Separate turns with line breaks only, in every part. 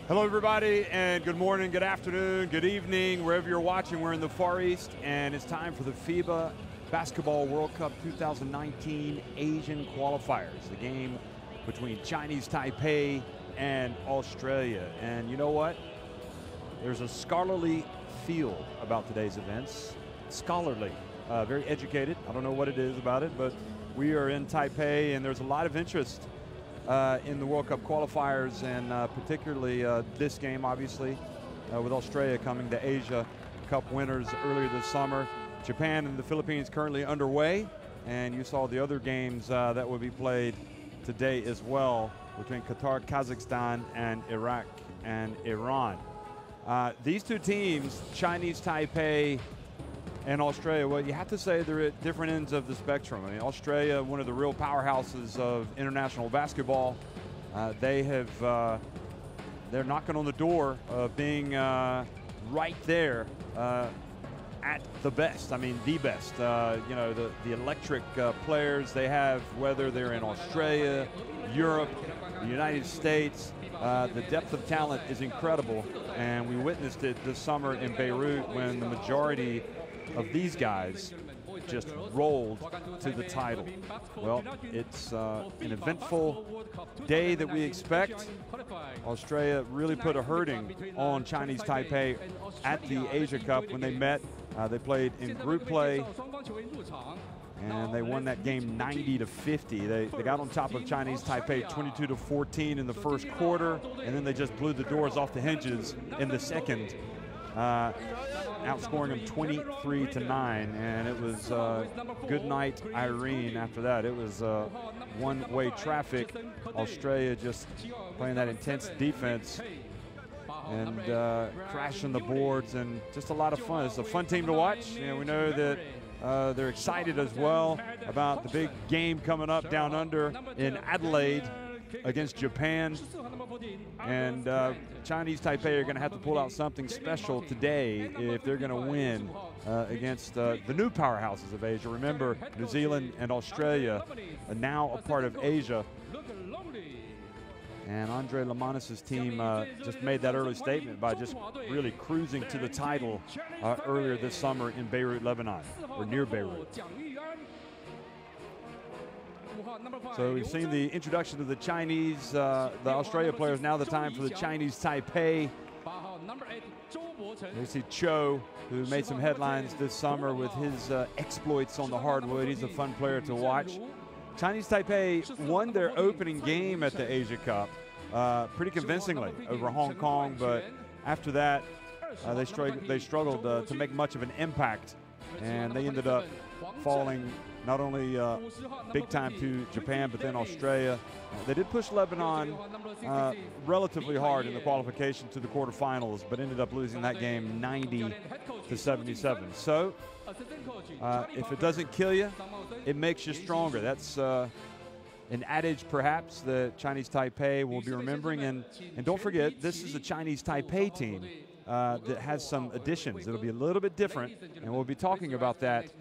Hello everybody, and good morning, good afternoon, good evening, wherever you're watching. We're in the Far East, and it's time for the FIBA Basketball World Cup 2019 Asian Qualifiers, the game between Chinese Taipei and Australia. And you know what? There's a scholarly feel about today's events. Scholarly, very educated. I don't know what it is about it, but we are in Taipei, and there's a lot of interest in the World Cup qualifiers, and particularly this game, obviously, with Australia coming to Asia Cup winners earlier this summer. Japan and the Philippines currently underway, and you saw the other games that will be played today as well between Qatar, Kazakhstan, and Iraq and Iran. These two teams, Chinese Taipei and Australia, well, you have to say they're at different ends of the spectrum. I mean, Australia, one of the real powerhouses of international basketball. They're knocking on the door of being right there at the best. I mean, the best. You know, the electric players they have, whether they're in Australia, Europe, the United States, the depth of talent is incredible, and we witnessed it this summer in Beirut when the majority of these guys just rolled to the title. Well, it's an eventful day that we expect. Australia really put a hurting on Chinese Taipei at the Asia Cup when they met. They played in group play, and they won that game 90-50. They got on top of Chinese Taipei 22-14 in the first quarter, and then they just blew the doors off the hinges in the second, outscoring them 23-9, and it was good night Irene after that. It was one-way traffic. Australia just playing that intense defense and crashing the boards, and just a lot of fun. It's a fun team to watch. You know, we know that they're excited as well about the big game coming up down under in Adelaide against Japan. And Chinese Taipei are going to have to pull out something special today if they're going to win against the new powerhouses of Asia. Remember, New Zealand and Australia are now a part of Asia. And Andre Lamanis' team just made that early statement by just really cruising to the title earlier this summer in Beirut, Lebanon, or near Beirut. So we've seen the introduction of the Chinese, the Australia players. Now the time for the Chinese Taipei. You see Cho, who made some headlines this summer with his exploits on the hardwood. He's a fun player to watch. Chinese Taipei won their opening game at the Asia Cup pretty convincingly over Hong Kong, but after that they struggled to make much of an impact, and they ended up falling not only big time to Japan, but then Australia. They did push Lebanon relatively hard in the qualification to the quarterfinals, but ended up losing that game 90-77. So if it doesn't kill you, it makes you stronger. That's an adage, perhaps, that Chinese Taipei will be remembering. And don't forget, this is a Chinese Taipei team that has some additions. It'll be a little bit different, and we'll be talking about that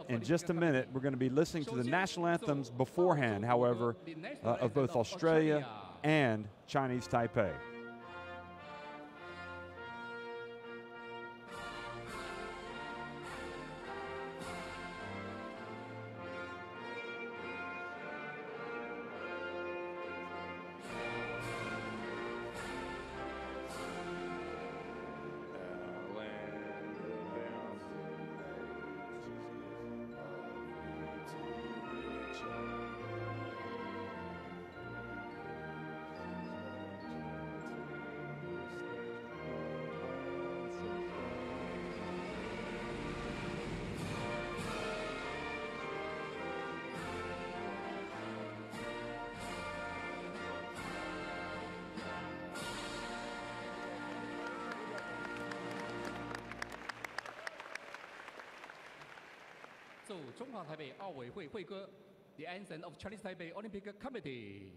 in just a minute. We're going to be listening to the national anthems beforehand, however, of both Australia and Chinese Taipei.
The anthem of Chinese Taipei Olympic Committee.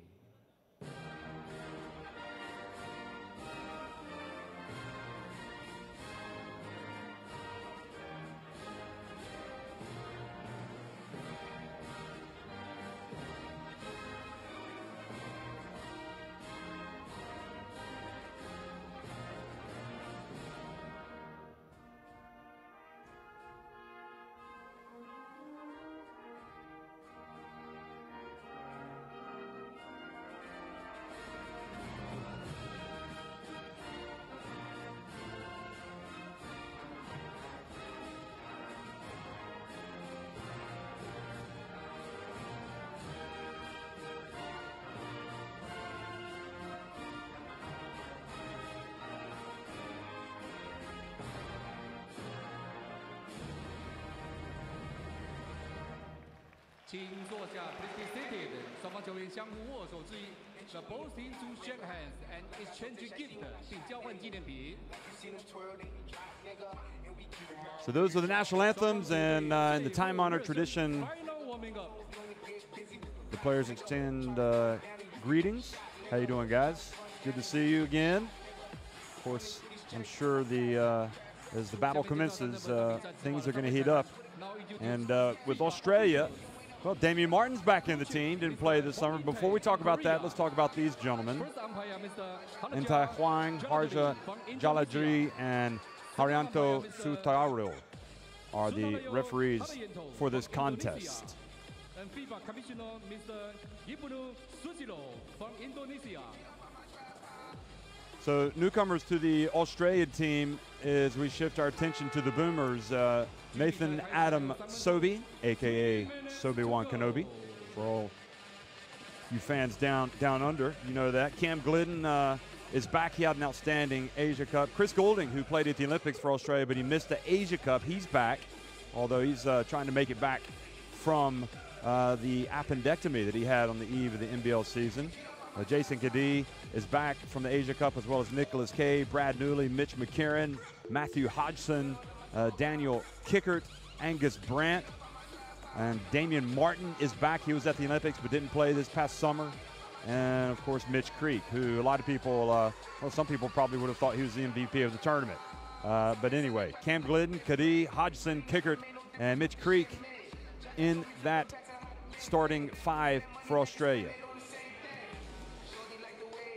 请坐下 please be seated 双方球员相互握手致意 The both teams to shake hands and exchange gift 并交换纪念品
So those are the national anthems, and in the time-honored tradition,
Final warming up
the players extend greetings. How you doing, guys? Good to see you again. Of course, I'm sure as the battle commences, things are going to heat up. And with Australia, well, Damian Martin's back in the team, didn't play this summer. Before we talk about that, let's talk about these gentlemen.
First umpire Mr.
Entai Huang, Harja Jaladri, and Haryanto Sutaru are the referees for this contest.
And FIBA Commissioner Mr. Ibnu Susilo from Indonesia.
So newcomers to the Australian team as we shift our attention to the Boomers. Nathan Adam Sobey, a.k.a. Sobi-Wan Kenobi, for all you fans down under, you know that. Cam Glidden is back. He had an outstanding Asia Cup. Chris Goulding, who played at the Olympics for Australia, but he missed the Asia Cup. He's back, although he's trying to make it back from the appendectomy that he had on the eve of the NBL season. Jason Kadee is back from the Asia Cup, as well as Nicholas Kay, Brad Newley, Mitch McCarron, Matthew Hodgson, Daniel Kickert, Angus Brandt, and Damian Martin is back. He was at the Olympics but didn't play this past summer. And, of course, Mitch Creek, who a lot of people, well, some people probably would have thought he was the MVP of the tournament. But anyway, Cam Glidden, Kadee, Hodgson, Kickert, and Mitch Creek in that starting five for Australia.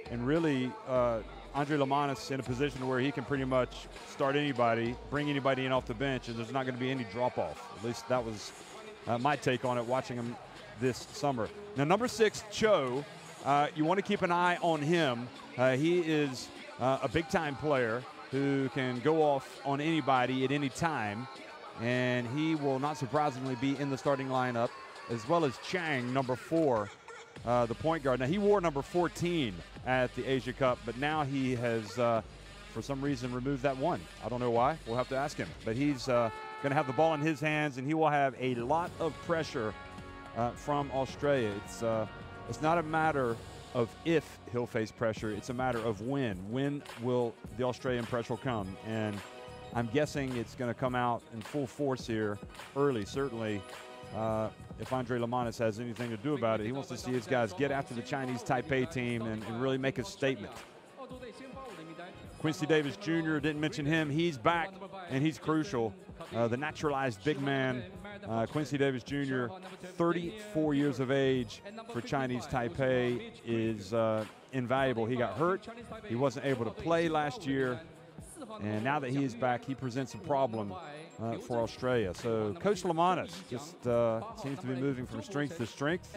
And really, Andre Lamanis in a position where he can pretty much start anybody, bring anybody in off the bench, and there's not going to be any drop-off. At least that was my take on it watching him this summer. Now, number 6, Cho, you want to keep an eye on him. He is a big-time player who can go off on anybody at any time, and he will not surprisingly be in the starting lineup, as well as Chang, number 4. The point guard. Now, he wore number 14 at the Asia Cup, but now he has, for some reason, removed that 1. I don't know why. We'll have to ask him. But he's going to have the ball in his hands, and he will have a lot of pressure from Australia. It's not a matter of if he'll face pressure. It's a matter of when. When will the Australian pressure come? And I'm guessing it's going to come out in full force here early, certainly. If Andre Lamanis has anything to do about it, he wants to see his guys get after the Chinese Taipei team and really make a statement. Quincy Davis Jr., didn't mention him. He's back, and he's crucial. The naturalized big man, Quincy Davis Jr., 34 years of age for Chinese Taipei, is invaluable. He got hurt. He wasn't able to play last year. And now that he is back, he presents a problem for Australia. So Coach Lamanis just seems to be moving from strength to strength.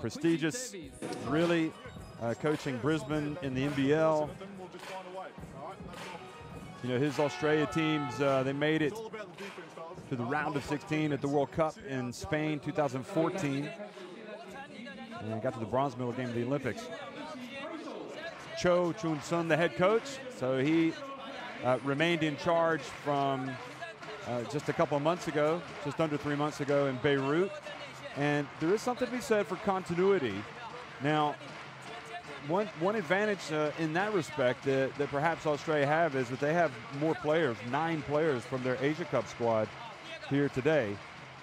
Prestigious, really, coaching Brisbane in the NBL. You know, his Australia teams, they made it to the round of 16 at the World Cup in Spain 2014. And got to the bronze medal game of the Olympics. Cho Chun-sun, the head coach, so he remained in charge from just a couple of months ago, just under 3 months ago in Beirut. And there is something to be said for continuity. Now, one advantage in that respect that perhaps Australia have is that they have more players, 9 players from their Asia Cup squad here today,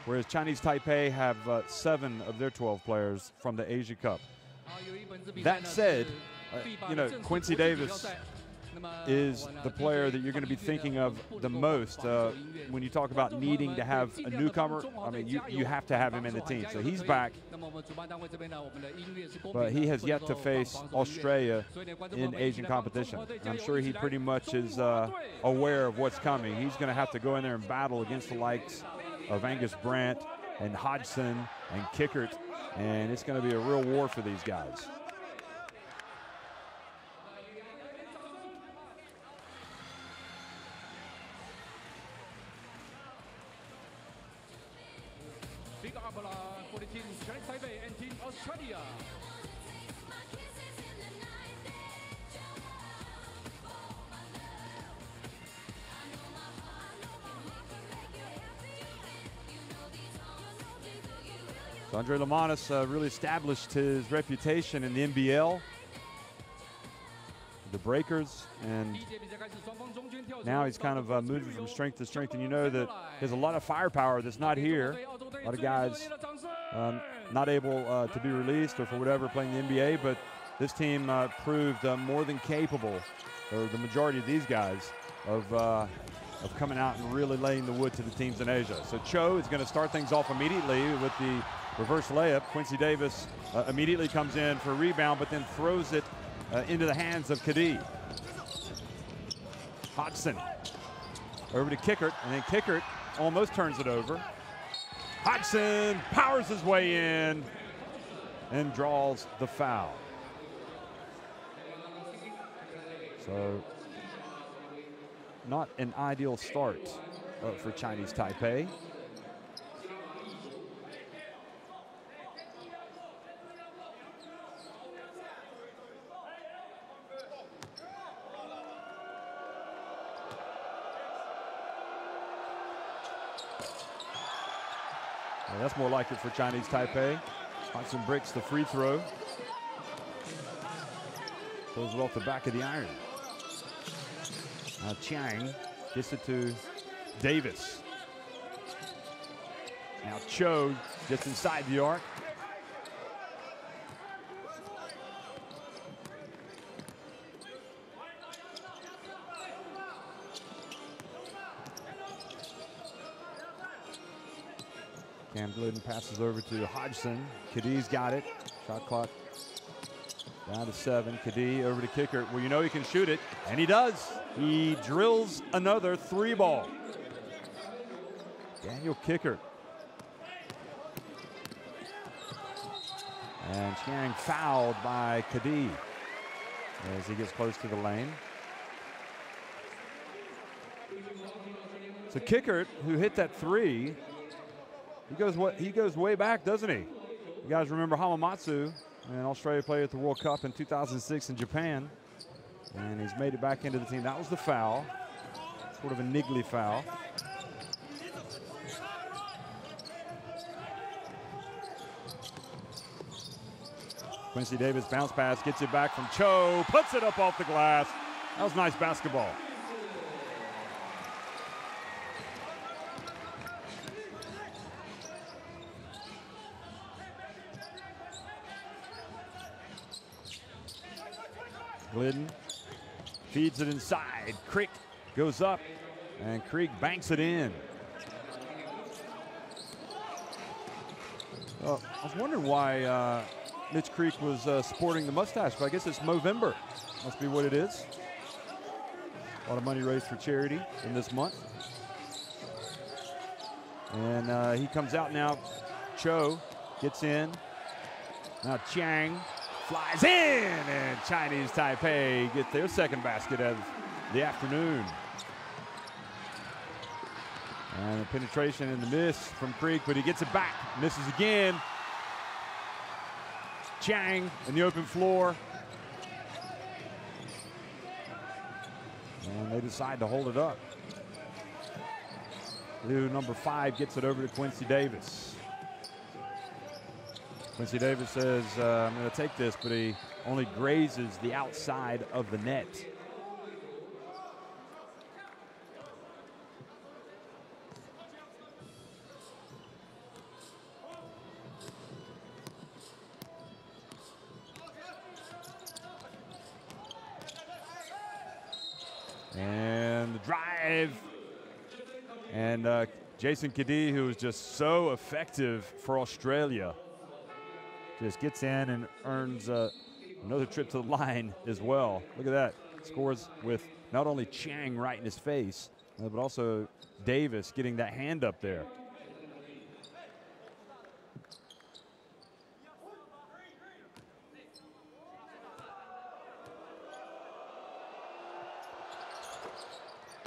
whereas Chinese Taipei have 7 of their 12 players from the Asia Cup. That said, you know, Quincy Davis is the player that you're going to be thinking of the most when you talk about needing to have a newcomer. I mean, you have to have him in the team. So he's back, but he has yet to face Australia in Asian competition. And I'm sure he pretty much is aware of what's coming. He's going to have to go in there and battle against the likes of Angus Brandt and Hodgson and Kickert, and it's going to be a real war for these guys.
Big umbrella for the team Chinese Taipei and team Australia.
Andre Lamanis really established his reputation in the NBL, the Breakers, and now he's kind of moving from strength to strength. And you know that he has a lot of firepower that's not here. A lot of guys not able to be released or for whatever playing the NBA, but this team proved more than capable, or the majority of these guys, of coming out and really laying the wood to the teams in Asia. So Cho is going to start things off immediately with the reverse layup. Quincy Davis immediately comes in for a rebound, but then throws it into the hands of Kadi. Hodgson over to Kickert, and then Kickert almost turns it over. Hodgson powers his way in and draws the foul. So not an ideal start for Chinese Taipei. Well, that's more like it for Chinese Taipei. Hodgson breaks the free throw. Throws it off the back of the iron. Now Chiang gets it to Davis. Now Cho gets inside the arc. Cam Glidden passes over to Hodgson. Kadi's got it. Shot clock down to 7. Kadi over to Kickert. Well, you know he can shoot it, and he does. He drills another 3-ball. Daniel Kickert. And Chiang fouled by Kadi as he gets close to the lane. So Kickert, who hit that 3, he goes way back, doesn't he? You guys remember Hamamatsu, an Australia player at the World Cup in 2006 in Japan, and he's made it back into the team. That was the foul, sort of a niggly foul. Quincy Davis bounce pass, gets it back from Cho, puts it up off the glass. That was nice basketball. Glidden feeds it inside. Crick goes up, and Creek banks it in. I was wondering why Mitch Creek was sporting the mustache, but I guess it's Movember. Must be what it is. A lot of money raised for charity in this month. And he comes out now. Cho gets in. Now Chiang flies in, and Chinese Taipei get their second basket of the afternoon. And the penetration and the miss from Creek, but he gets it back, misses again. Chiang in the open floor. And they decide to hold it up. Liu, number 5, gets it over to Quincy Davis. Quincy Davis says, I'm going to take this, but he only grazes the outside of the net. And the drive. And Jason Kadi, who was just so effective for Australia, just gets in and earns another trip to the line as well. Look at that. Scores with not only Chiang right in his face, but also Davis getting that hand up there.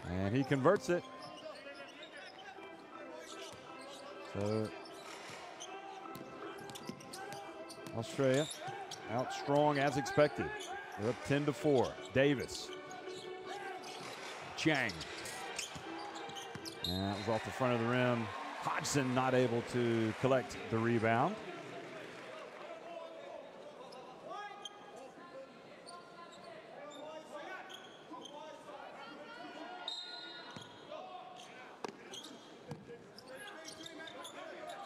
And he converts it. So Australia out strong as expected. They're up 10-4. Davis. Chiang. And that was off the front of the rim. Hodgson not able to collect the rebound.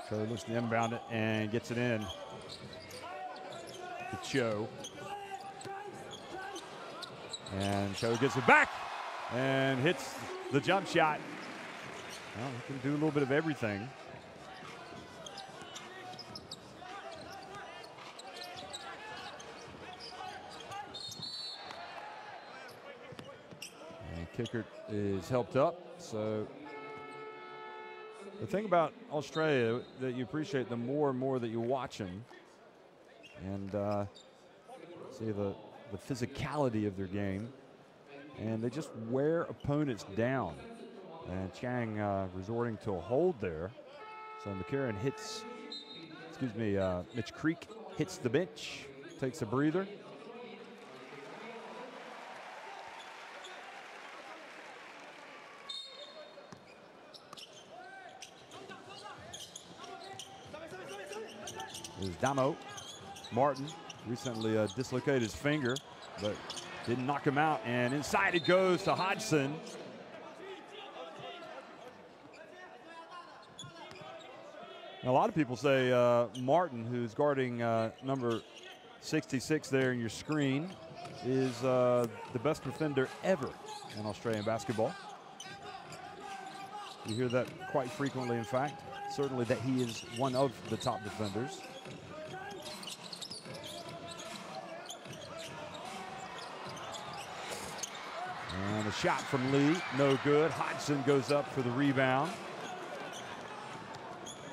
Cho looks to inbound it and gets it in to Cho. And Cho gets it back and hits the jump shot. Well, he can do a little bit of everything. And kicker is helped up. So the thing about Australia that you appreciate the more and more that you watch them and see the physicality of their game, and they just wear opponents down. And Chang resorting to a hold there. So McCarron hits, Mitch Creek hits the bench, takes a breather. There's Damo. Martin recently dislocated his finger, but didn't knock him out. And inside it goes to Hodgson. Now, a lot of people say Martin, who's guarding number 66 there in your screen, is the best defender ever in Australian basketball. You hear that quite frequently, in fact. Certainly that he is one of the top defenders. And a shot from Lee, no good. Hodgson goes up for the rebound.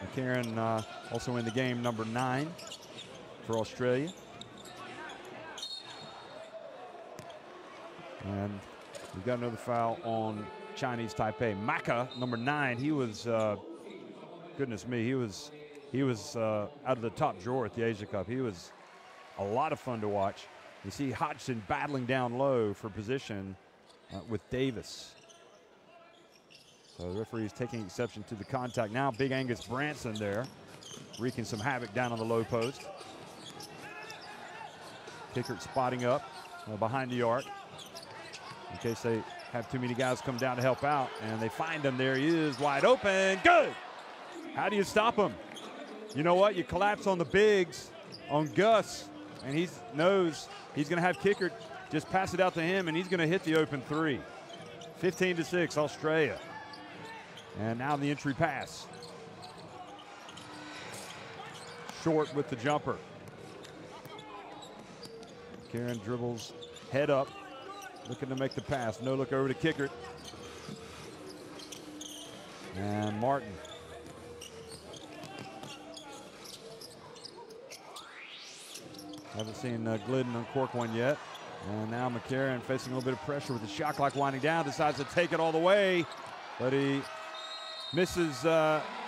McCarron also in the game, number 9 for Australia. And we've got another foul on Chinese Taipei. Maka, number 9, he was, goodness me, he was out of the top drawer at the Asia Cup. He was a lot of fun to watch. You see Hodgson battling down low for position with Davis. So the referee is taking exception to the contact. Now Big Angus Branson there, wreaking some havoc down on the low post. Kickert spotting up behind the arc in case they have too many guys come down to help out, and they find him. There he is, wide open, good! How do you stop him? You know what, you collapse on the bigs, on Gus, and he knows he's gonna have Kickert just pass it out to him, and he's gonna hit the open three. 15-6, Australia. And now the entry pass. Short with the jumper. Karen dribbles, head up, looking to make the pass. No look over to Kickert. And Martin. Haven't seen Glidden uncork one yet. And now McCarron facing a little bit of pressure with the shot clock winding down, decides to take it all the way, but he misses,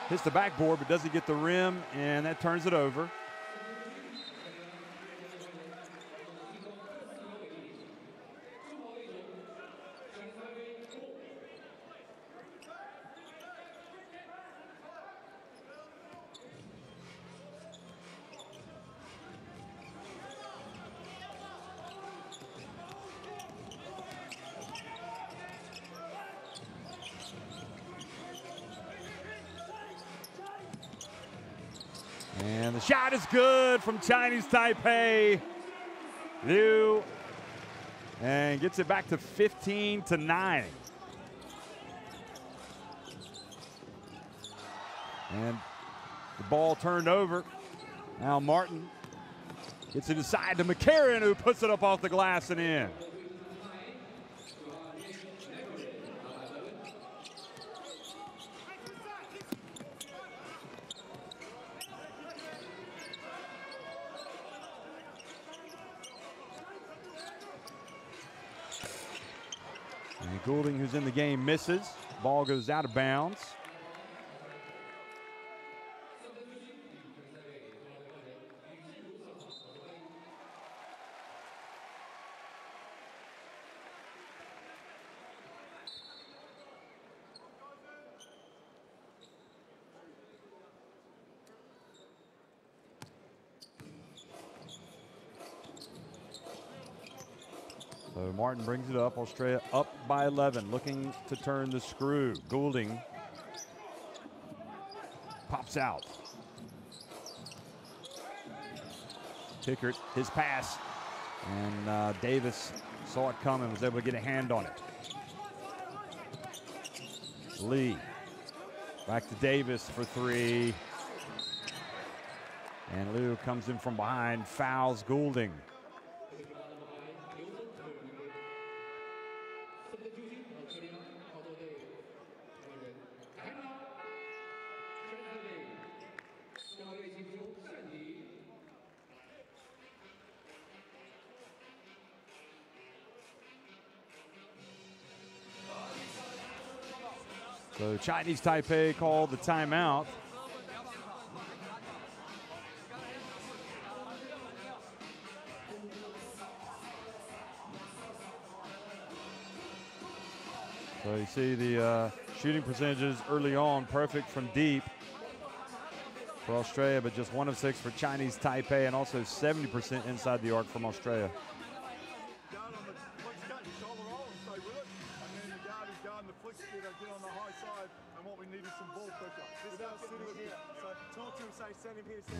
hits the backboard, but doesn't get the rim, and that turns it over. And the shot is good from Chinese Taipei. Liu, and gets it back to 15-9. And the ball turned over. Now Martin gets it inside to McCarron, who puts it up off the glass and in. And Goulding, who's in the game, misses. Ball goes out of bounds. So Martin brings it up. Australia up by 11, looking to turn the screw. Goulding pops out. Tickert, his pass, and Davis saw it coming, was able to get a hand on it. Lee, back to Davis for three. And Liu comes in from behind, fouls Goulding. So Chinese Taipei called the timeout. So you see the shooting percentages early on, perfect from deep for Australia, but just 1 of 6 for Chinese Taipei, and also 70% inside the arc from Australia.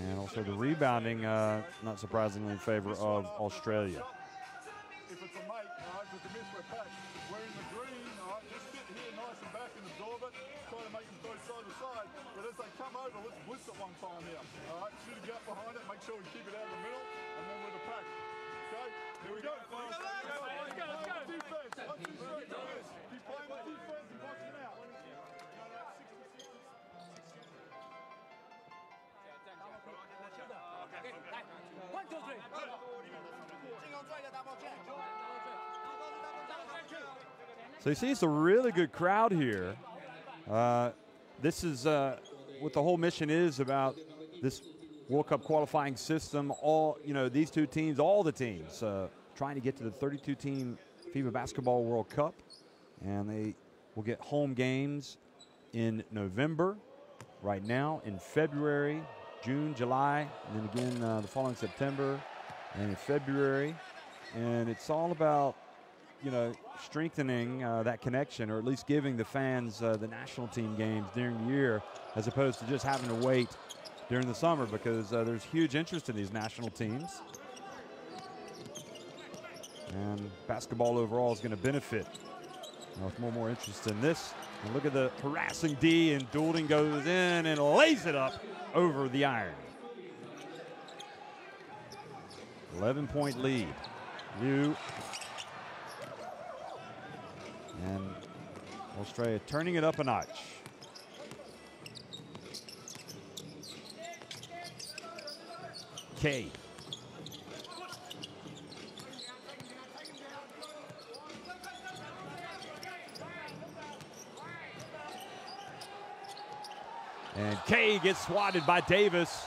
And also the rebounding, not surprisingly, in favor of Australia.
If it's a mate, with the miss we're packed, we're in the green, just sit here nice and back and absorb it, try to make them go side to side, but as they come over, let's blitz it one time here, shoot a gap behind it, make sure we keep it out of the middle, and then we're the pack. Okay, here we go. Let's go. Defense, 1, 2, 3, keep playing with defense and box it out.
So you see it's a really good crowd here. This is what the whole mission is about this World Cup qualifying system. All, these two teams, all the teams, trying to get to the 32-team FIBA Basketball World Cup. And they will get home games in November, right now, in February, June, July, and then again the following September and in February. And it's all about, strengthening that connection, or at least giving the fans the national team games during the year, as opposed to just having to wait during the summer, because there's huge interest in these national teams. And basketball overall is going to benefit with more interest in this. And look at the harassing D, and Goulding goes in and lays it up over the iron. 11-point lead. Liu. And Australia turning it up a notch. K. And K gets swatted by Davis.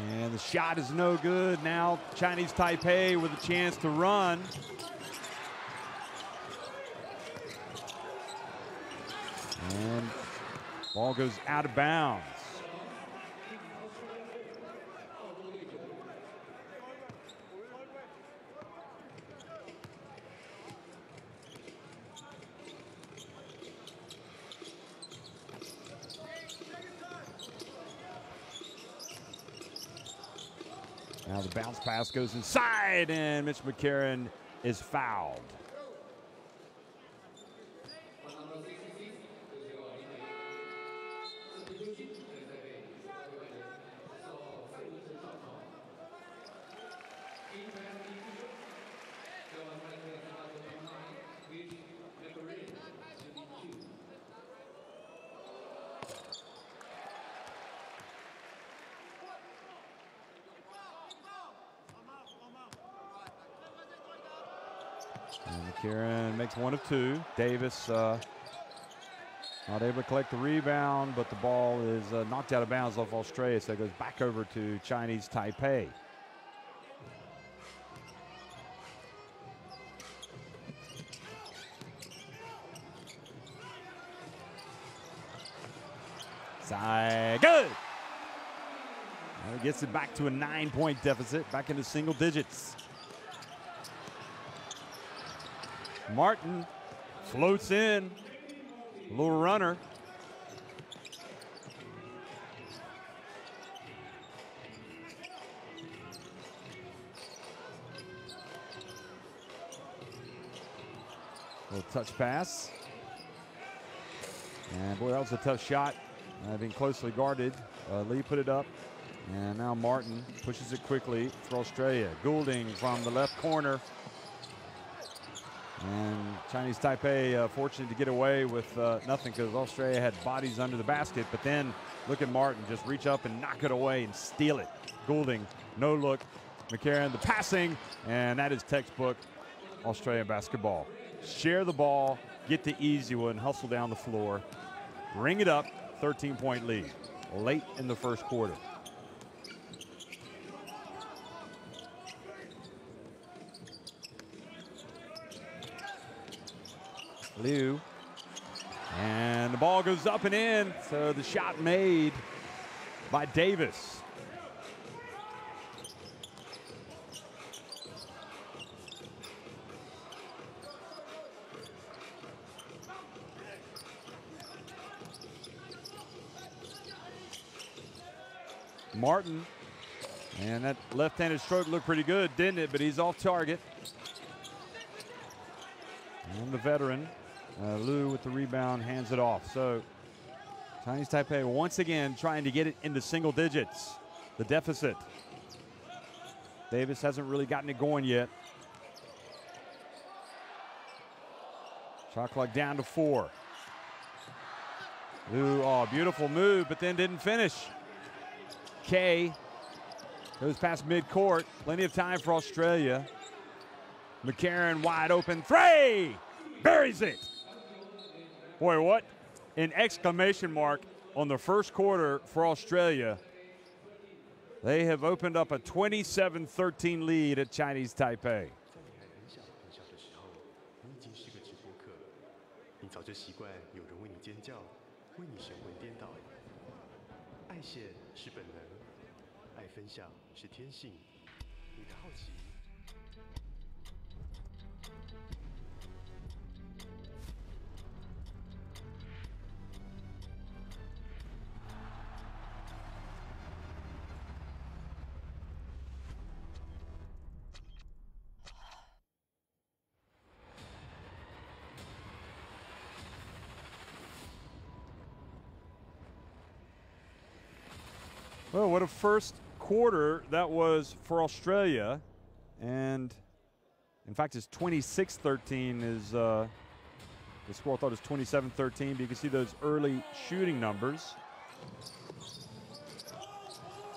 And the shot is no good. Now Chinese Taipei with a chance to run. And ball goes out of bounds. Now the bounce pass goes inside, and Mitch McCarron is fouled. And McCarron makes 1 of 2. Davis not able to collect the rebound, but the ball is knocked out of bounds off Australia, so it goes back over to Chinese Taipei. Side, good! Well, gets it back to a 9-point deficit, back into single digits. Martin floats in, a little runner. Little touch pass. And boy, that was a tough shot. Being closely guarded. Lee put it up. And now Martin pushes it quickly for Australia. Goulding from the left corner. And Chinese Taipei fortunate to get away with nothing because Australia had bodies under the basket. But then look at Martin just reach up and knock it away and steal it. Goulding, no look. McCarron, the passing. And that is textbook Australian basketball. Share the ball, get the easy one, hustle down the floor, bring it up, 13-point lead late in the first quarter. Liu, and the ball goes up and in, so the shot made by Davis. Martin, and that left-handed stroke looked pretty good, didn't it? But he's off target. And the veteran, Liu with the rebound, hands it off. So Chinese Taipei once again trying to get it into single digits, the deficit. Davis hasn't really gotten it going yet. Shot clock down to 4. Liu, oh, beautiful move, but then didn't finish. Kay goes past midcourt. Plenty of time for Australia. McCarron wide open three. Buries it. Boy, what an exclamation mark on the first quarter for Australia. They have opened up a 27-13 lead at Chinese Taipei. Well, what a first quarter that was for Australia. And in fact, it's 26-13 is the score. I thought it was 27-13, but you can see those early shooting numbers.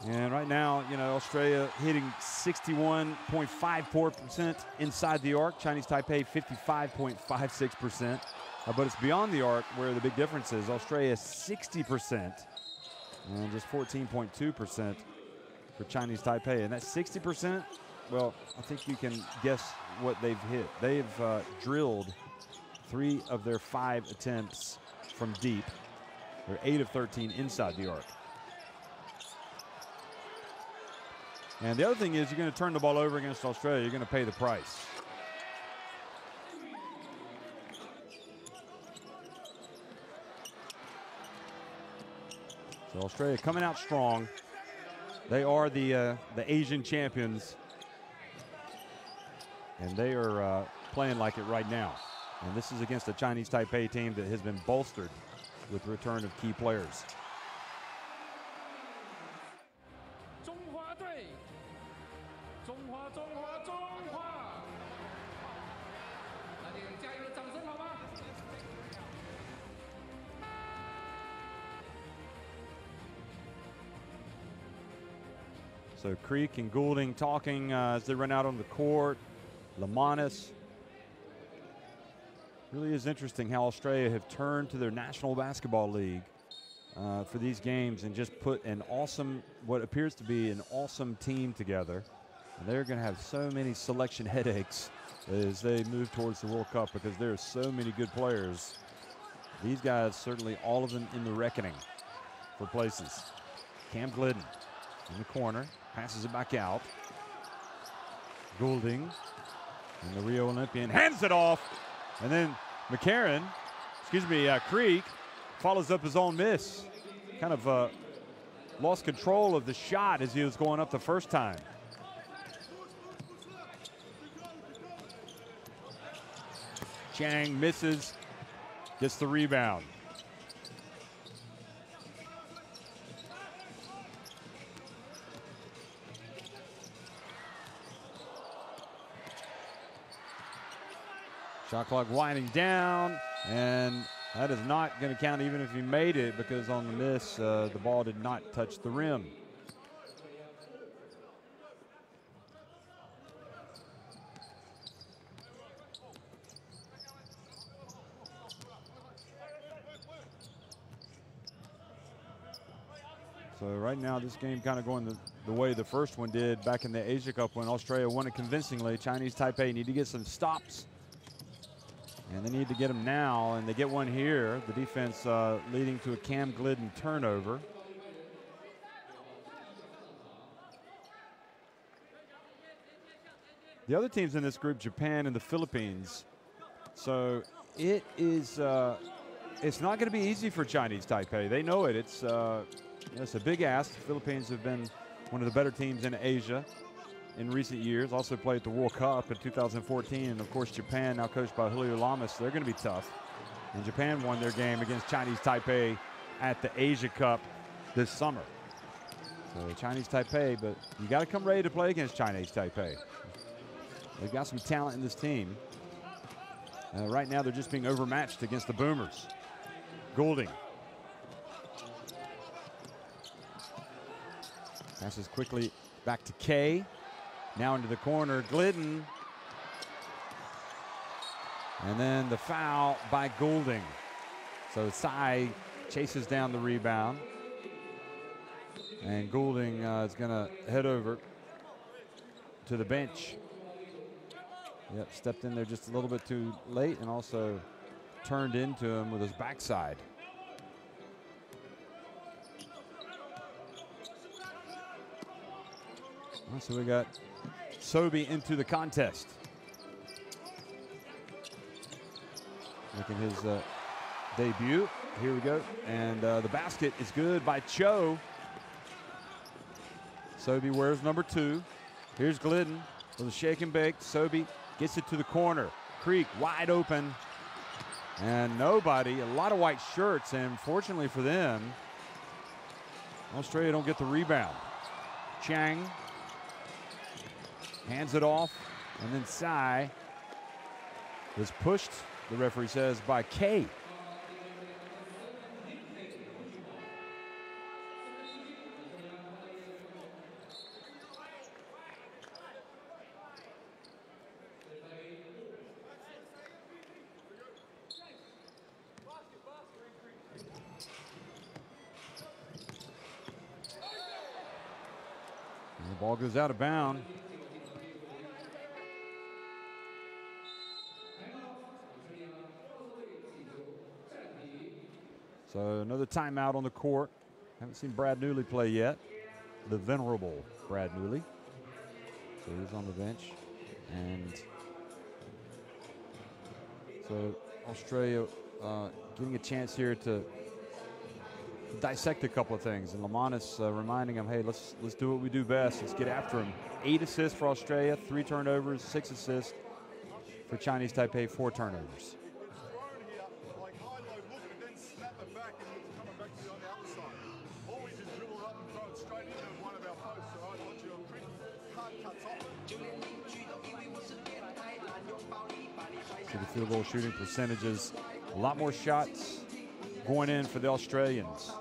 And right now, you know, Australia hitting 61.54% inside the arc. Chinese Taipei 55.56%. But it's beyond the arc where the big difference is. Australia 60%. And just 14.2% for Chinese Taipei. And that 60%, well, I think you can guess what they've hit. They've drilled 3 of their 5 attempts from deep. They're 8 of 13 inside the arc. And the other thing is you're going to turn the ball over against Australia. You're going to pay the price. So Australia coming out strong. They are the Asian champions, and they are playing like it right now. And this is against a Chinese Taipei team that has been bolstered with the return of key players. So Creek and Goulding talking as they run out on the court. Lamanis. Really is interesting how Australia have turned to their National Basketball League for these games and just put an awesome, what appears to be an awesome team together. And they're going to have so many selection headaches as they move towards the World Cup because there are so many good players. These guys, certainly all of them in the reckoning for places. Cam Glidden in the corner, passes it back out. Goulding, and the Rio Olympian, hands it off, and then Creek follows up his own miss. Kind of lost control of the shot as he was going up the first time. Chang misses, gets the rebound. Shot clock winding down, and that is not going to count even if he made it, because on the miss, the ball did not touch the rim. So right now, this game kind of going the way the first one did back in the Asia Cup when Australia won it convincingly. Chinese Taipei need to get some stops. And they need to get them now, and they get one here. The defense leading to a Cam Glidden turnover. The other teams in this group, Japan and the Philippines. So it is, it's not going to be easy for Chinese Taipei. They know it. It's a big ask. The Philippines have been one of the better teams in Asia in recent years. Also played the World Cup in 2014. And of course, Japan, now coached by Julio Lamas, they're going to be tough. And Japan won their game against Chinese Taipei at the Asia Cup this summer. So Chinese Taipei, but you got to come ready to play against Chinese Taipei. They've got some talent in this team. Right now, they're just being overmatched against the Boomers. Goulding. Passes quickly back to Kay. Now into the corner, Glidden. And then the foul by Goulding. So Tsai chases down the rebound. And Goulding is going to head over to the bench. Yep, stepped in there just a little bit too late and also turned into him with his backside. So we got Sobey into the contest. Making his debut. Here we go. And the basket is good by Cho. Sobey wears number 2. Here's Glidden with a shake and bake. Sobey gets it to the corner. Creek wide open. And nobody, a lot of white shirts. And fortunately for them, Australia don't get the rebound. Chang hands it off, and then Tsai was pushed, the referee says, by Kay. And the ball goes out of bounds. So another timeout on the court. Haven't seen Brad Newley play yet. The venerable Brad Newley. So he's on the bench. And so Australia getting a chance here to dissect a couple of things. And Lamanis reminding him, hey, let's do what we do best. Let's get after him. 8 assists for Australia, 3 turnovers, 6 assists for Chinese Taipei, 4 turnovers. So the field goal shooting percentages, a lot more shots going in for the Australians.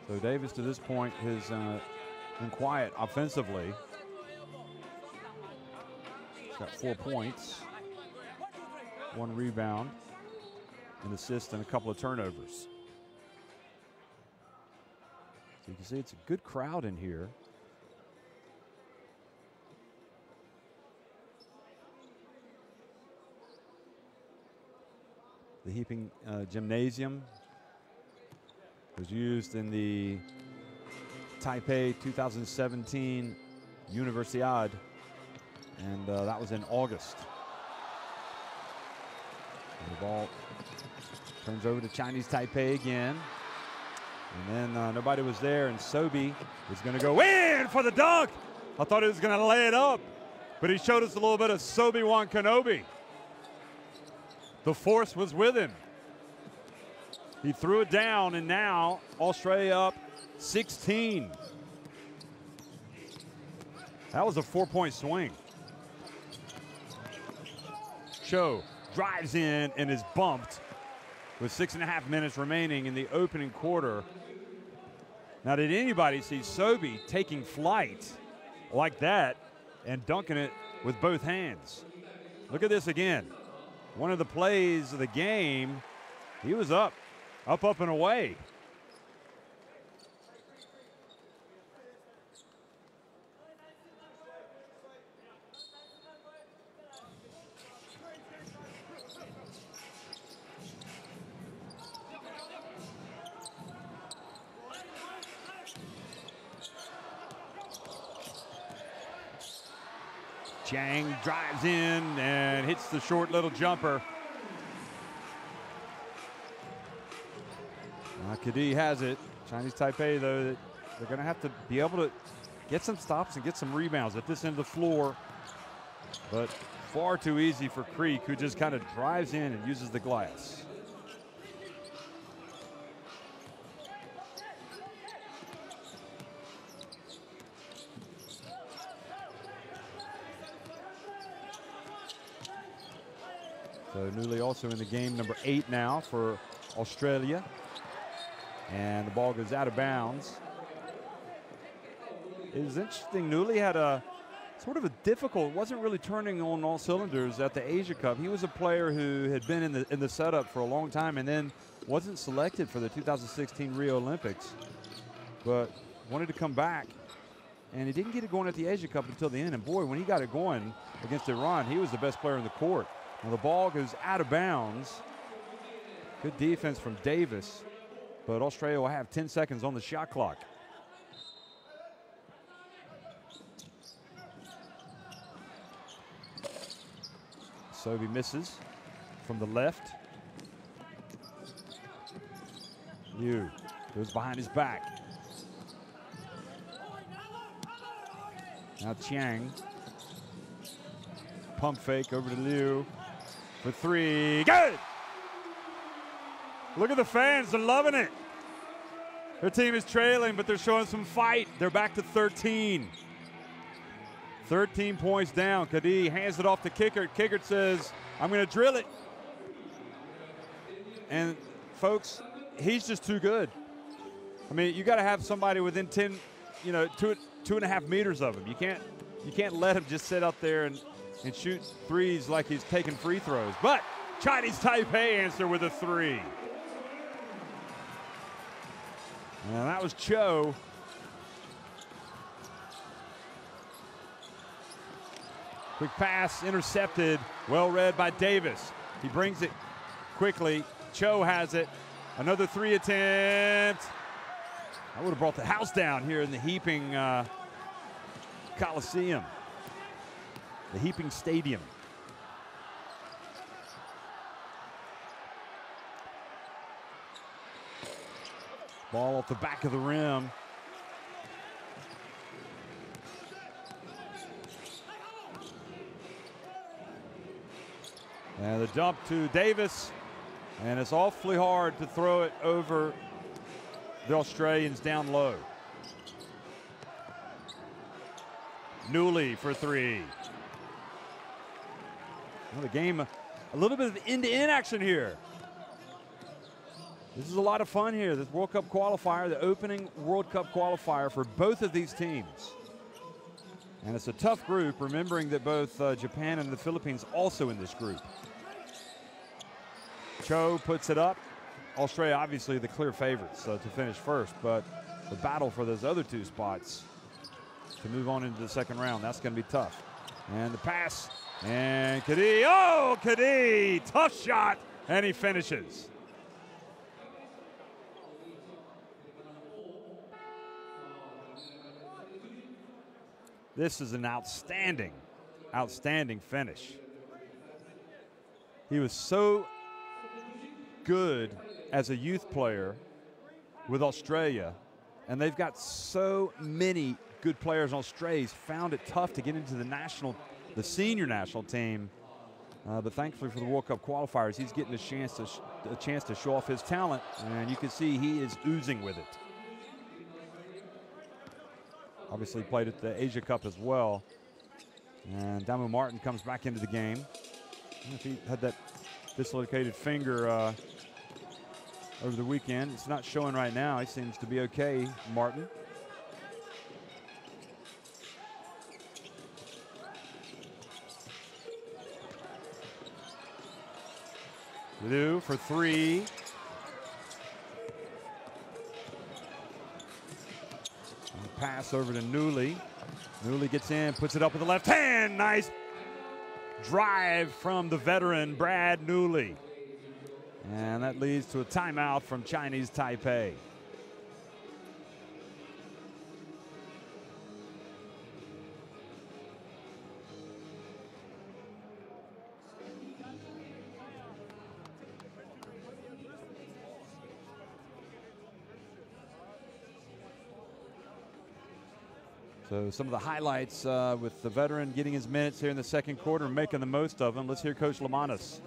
So Davis to this point has been quiet offensively. He's got 4 points, 1 rebound, an assist, and a couple of turnovers. So you can see it's a good crowd in here. The heaping gymnasium was used in the Taipei 2017 Universiade, and that was in August. And the ball turns over to Chinese Taipei again. And then nobody was there, and Sobi is going to go in for the dunk. I thought he was going to lay it up, but he showed us a little bit of Sobi Wankanobi. The force was with him. He threw it down, and now Australia up 16. That was a 4-point swing. Cho drives in and is bumped with 6.5 minutes remaining in the opening quarter. Now, did anybody see Sobi taking flight like that and dunking it with both hands? Look at this again. One of the plays of the game, he was up and away. Chang drives in and hits the short little jumper. Kadi has it. Chinese Taipei, though, they're going to have to be able to get some stops and get some rebounds at this end of the floor. But far too easy for Creek, who just kind of drives in and uses the glass. So Newley also in the game, number 8 now for Australia. And the ball goes out of bounds. It was interesting, Newley had a sort of a difficult, wasn't really turning on all cylinders at the Asia Cup. He was a player who had been in the setup for a long time and then wasn't selected for the 2016 Rio Olympics, but wanted to come back. And he didn't get it going at the Asia Cup until the end. And boy, when he got it going against Iran, he was the best player in the court. Now the ball goes out of bounds. Good defense from Davis, but Australia will have 10 seconds on the shot clock. Sobi misses from the left. Liu goes behind his back. Now Chiang. Pump fake over to Liu for 3. Good! Look at the fans, they're loving it. Their team is trailing, but they're showing some fight. They're back to 13. 13 points down. Kadi hands it off to Kickert. Kickert says, I'm going to drill it. And folks, he's just too good. I mean, you got to have somebody within 10, 2.5 meters of him. You can't let him just sit out there and shoot threes like he's taking free throws. But Chinese Taipei answer with a 3. And that was Cho. Quick pass, intercepted, well read by Davis. He brings it quickly. Cho has it. Another 3 attempt. I would have brought the house down here in the heaping Coliseum. The heaping stadium. Ball off the back of the rim. And the dump to Davis. And it's awfully hard to throw it over the Australians down low. Newley for 3. Well, the game, a little bit of end-to-end action here. This is a lot of fun here. This World Cup qualifier, the opening World Cup qualifier for both of these teams. And it's a tough group, remembering that both Japan and the Philippines also in this group. Cho puts it up. Australia obviously the clear favorites to finish first, but the battle for those other 2 spots to move on into the second round, that's going to be tough. And the pass, and Kadi, Kadi, tough shot And he finishes. This is an outstanding, outstanding finish. He was so good as a youth player with Australia, and they've got so many good players in Australia. He's found it tough to get into the senior national team, but thankfully for the World Cup qualifiers, he's getting a chance to show off his talent, and you can see he is oozing with it. Obviously played at the Asia Cup as well. And Damu Martin comes back into the game. I don't know if he had that dislocated finger over the weekend. It's not showing right now. He seems to be okay, Martin. Liu for three. Pass over to Newley. Newley gets in, puts it up with the left hand. Nice drive from the veteran, Brad Newley. And that leads to a timeout from Chinese Taipei. So some of the highlights with the veteran getting his minutes here in the second quarter and making the most of them. Let's hear Coach Lamanis.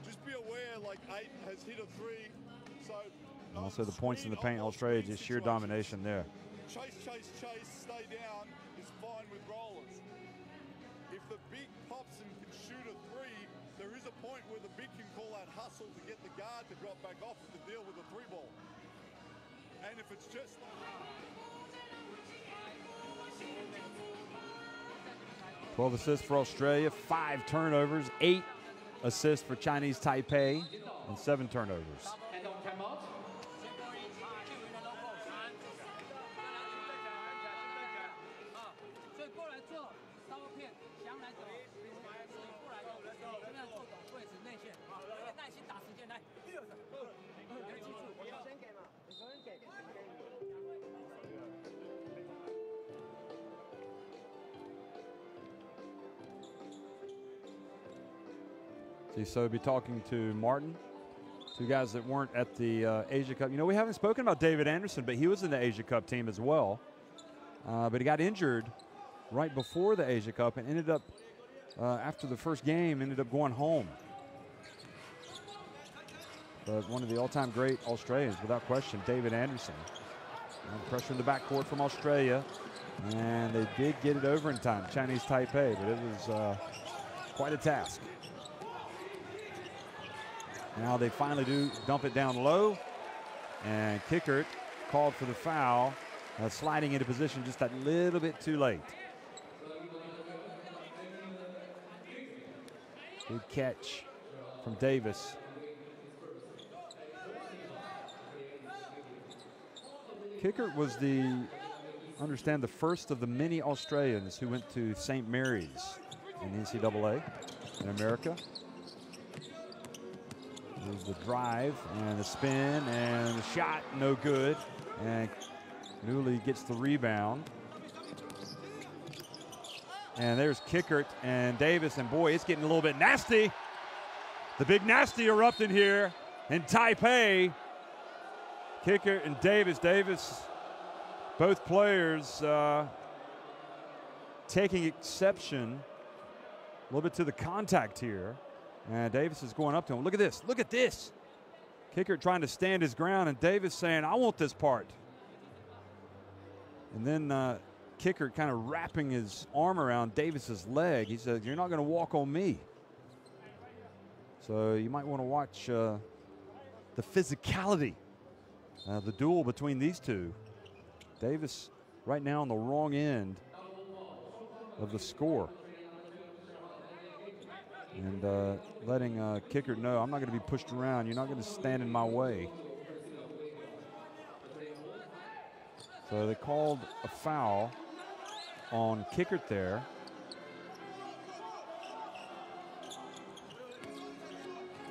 Just be aware, like Aiden has hit a three. So
also the points in the paint, Australia, just sheer domination there.
Chase, stay down is fine with rollers. If the big pops and can shoot a three, there is a point where the big can call that hustle to get the guard to drop back off to deal with the three ball. And if it's just
12 assists for Australia, 5 turnovers, 8 assists for Chinese Taipei, and 7 turnovers. So we'll be talking to Martin, two guys that weren't at the Asia Cup. You know, we haven't spoken about David Anderson, but he was in the Asia Cup team as well. But he got injured right before the Asia Cup and ended up, after the first game, ended up going home. But one of the all-time great Australians, without question, David Anderson. And pressure in the backcourt from Australia. And they did get it over in time, Chinese Taipei, but it was quite a task. Now they finally do dump it down low, and Kickert called for the foul, sliding into position just a little bit too late. Good catch from Davis. Kickert was the first of the many Australians who went to St. Mary's in the NCAA in America. There's the drive and the spin and the shot, no good. And Newley gets the rebound. And there's Kickert and Davis, and boy, it's getting a little bit nasty. The big nasty erupting here in Taipei. Kickert and Davis. Davis, both players taking exception a little bit to the contact here. And Davis is going up to him. Look at this. Look at this. Kickert trying to stand his ground, and Davis saying, I want this part. And then Kickert kind of wrapping his arm around Davis's leg. He said, you're not going to walk on me. So you might want to watch the physicality, the duel between these two. Davis right now on the wrong end of the score. And letting Kickert know, I'm not going to be pushed around. You're not going to stand in my way. So they called a foul on Kickert there.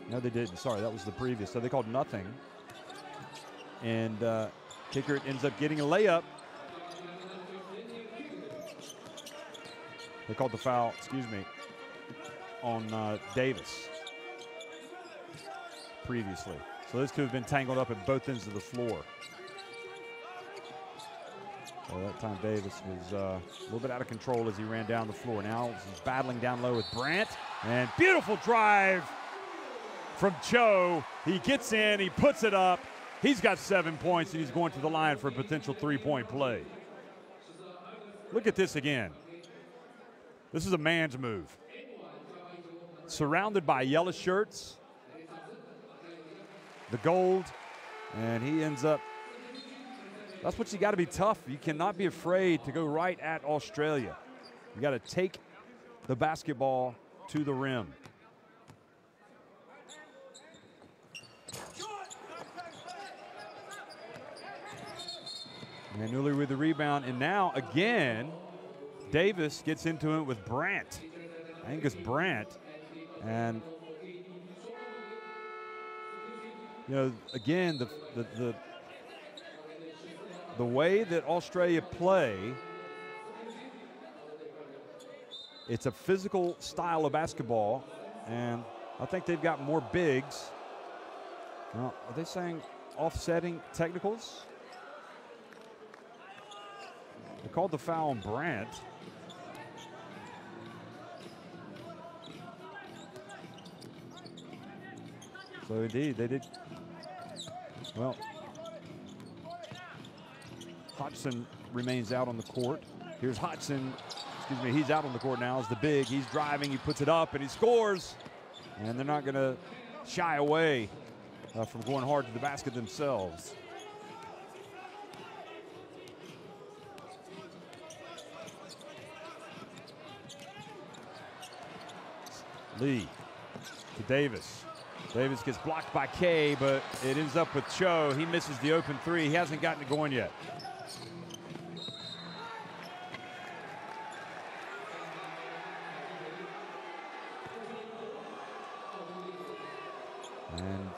No, they didn't. Sorry, that was the previous. So they called nothing. And kicker ends up getting a layup. They called the foul, excuse me, on Davis previously. So those two have been tangled up at both ends of the floor. So that time Davis was a little bit out of control as he ran down the floor. Now he's battling down low with Brandt. And beautiful drive from Cho. He gets in, he puts it up. He's got 7 points, and he's going to the line for a potential three-point play. Look at this again. This is a man's move. Surrounded by yellow shirts, the gold, and he ends up. That's what you got to be tough. You cannot be afraid to go right at Australia. You got to take the basketball to the rim. And Newley with the rebound, and now again, Davis gets into it with Brandt. Angus Brandt, and you know, again, the way that Australia play, it's a physical style of basketball, and I think they've got more bigs. Now, are they saying offsetting technicals? They called the foul on Brandt. So indeed, they did. Well, Hodgson remains out on the court. Here's Hodgson, excuse me, he's out on the court now as the big. He's driving, he puts it up, and he scores. And they're not going to shy away from going hard to the basket themselves. Lee to Davis. Davis gets blocked by Kay, but it ends up with Cho. He misses the open three. He hasn't gotten it going yet. And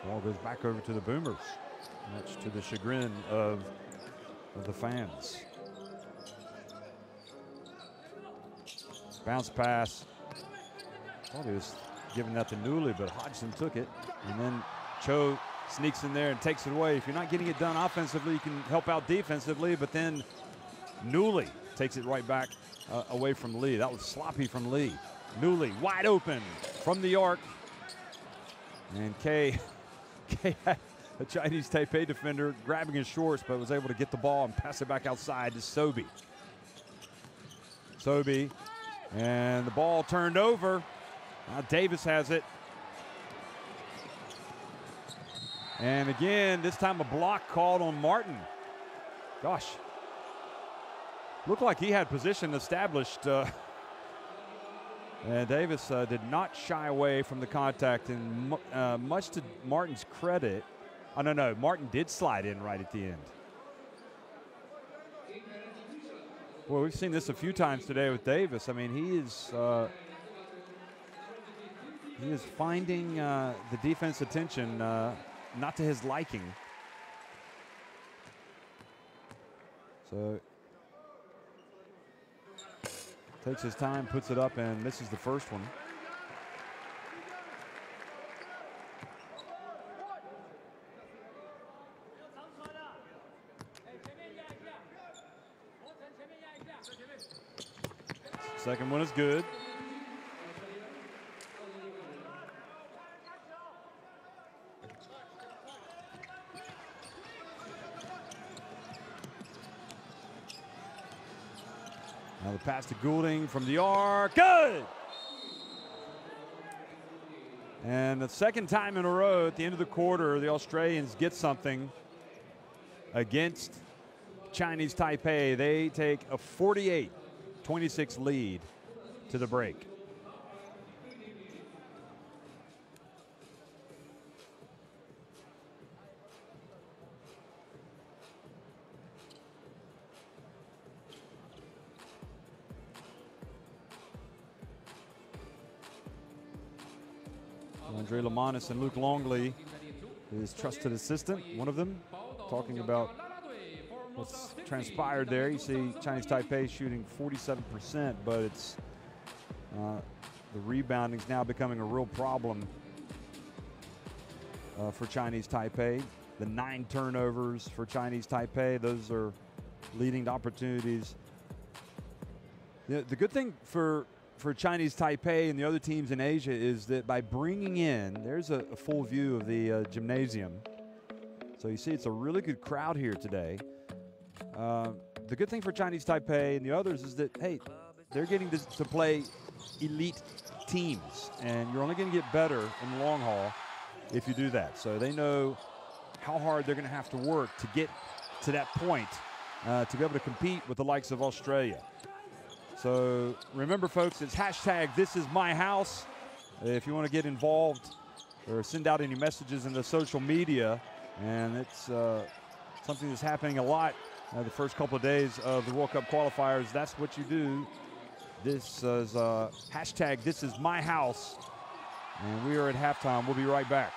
ball goes back over to the Boomers, much to the chagrin of the fans. Bounce pass. Thought he was giving that to Newley, but Hodgson took it. And then Cho sneaks in there and takes it away. If you're not getting it done offensively, you can help out defensively, but then Newley takes it right back away from Lee. That was sloppy from Lee. Newley wide open from the arc. And Kay had a Chinese Taipei defender grabbing his shorts, but was able to get the ball and pass it back outside to Sobey. Sobey, and the ball turned over. Now Davis has it. And again, this time a block called on Martin. Gosh. Looked like he had position established. And Davis did not shy away from the contact. And much to Martin's credit, no, Martin did slide in right at the end. Well, we've seen this a few times today with Davis. I mean, he is finding the defense attention, not to his liking. So takes his time, puts it up, and misses the first one. Second one is good. Now the pass to Goulding from the arc. Good! And the second time in a row at the end of the quarter, the Australians get something against Chinese Taipei. They take a 48-26 lead to the break. Andre Lamanis and Luke Longley, his trusted assistant, one of them, talking about what's transpired there. You see Chinese Taipei shooting 47%, but it's the rebounding is now becoming a real problem for Chinese Taipei. The 9 turnovers for Chinese Taipei, those are leading to opportunities. The good thing for Chinese Taipei and the other teams in Asia is that by bringing in, there's a full view of the gymnasium. So you see it's a really good crowd here today. The good thing for Chinese Taipei and the others is that, hey, they're getting to play elite teams, and you're only going to get better in the long haul if you do that. So they know how hard they're going to have to work to get to that point to be able to compete with the likes of Australia. So remember, folks, it's hashtag This Is My House. If you want to get involved or send out any messages in the social media, and it's something that's happening a lot the first couple of days of the World Cup qualifiers. That's what you do. This is hashtag This Is My House, and we are at halftime. We'll be right back.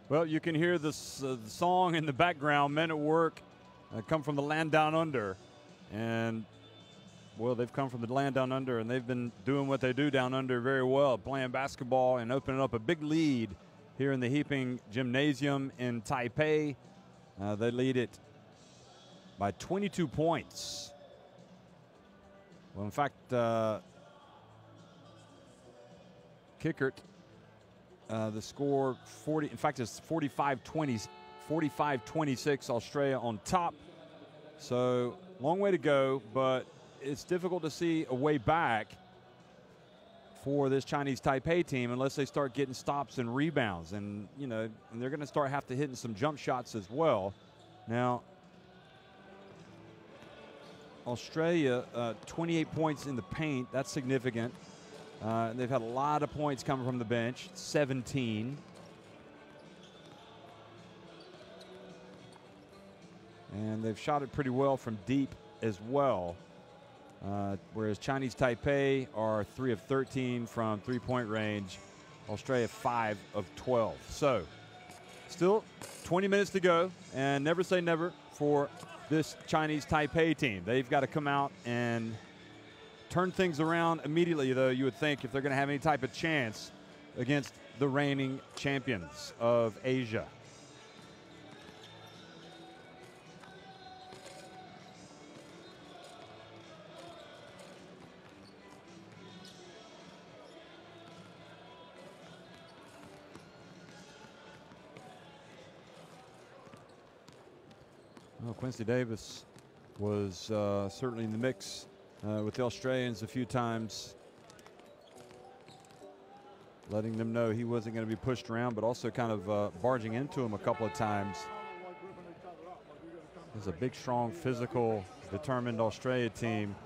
Well, you can hear this the song in the background, Men at Work, come from the land down under. And, well, they've come from the land down under, and they've been doing what they do down under very well, playing basketball and opening up a big lead here in the Heaping Gymnasium in Taipei. They lead it by 22 points. Well, in fact, Kickert, the score 40. In fact, it's 45-20, 45-26. Australia on top. So long way to go, but it's difficult to see a way back for this Chinese Taipei team unless they start getting stops and rebounds. And, you know, and they're going to start have to hitting some jump shots as well. Now, Australia, 28 points in the paint. That's significant. They've had a lot of points coming from the bench, 17. And they've shot it pretty well from deep as well. Whereas Chinese Taipei are 3 of 13 from three-point range. Australia 5 of 12. So still 20 minutes to go, and never say never for this Chinese Taipei team. They've got to come out and turn things around immediately, though, you would think, if they're going to have any type of chance against the reigning champions of Asia. Well, Quincy Davis was certainly in the mix with the Australians a few times, letting them know he wasn't going to be pushed around, but also kind of barging into him a couple of times. There's a big, strong, physical, determined Australia team,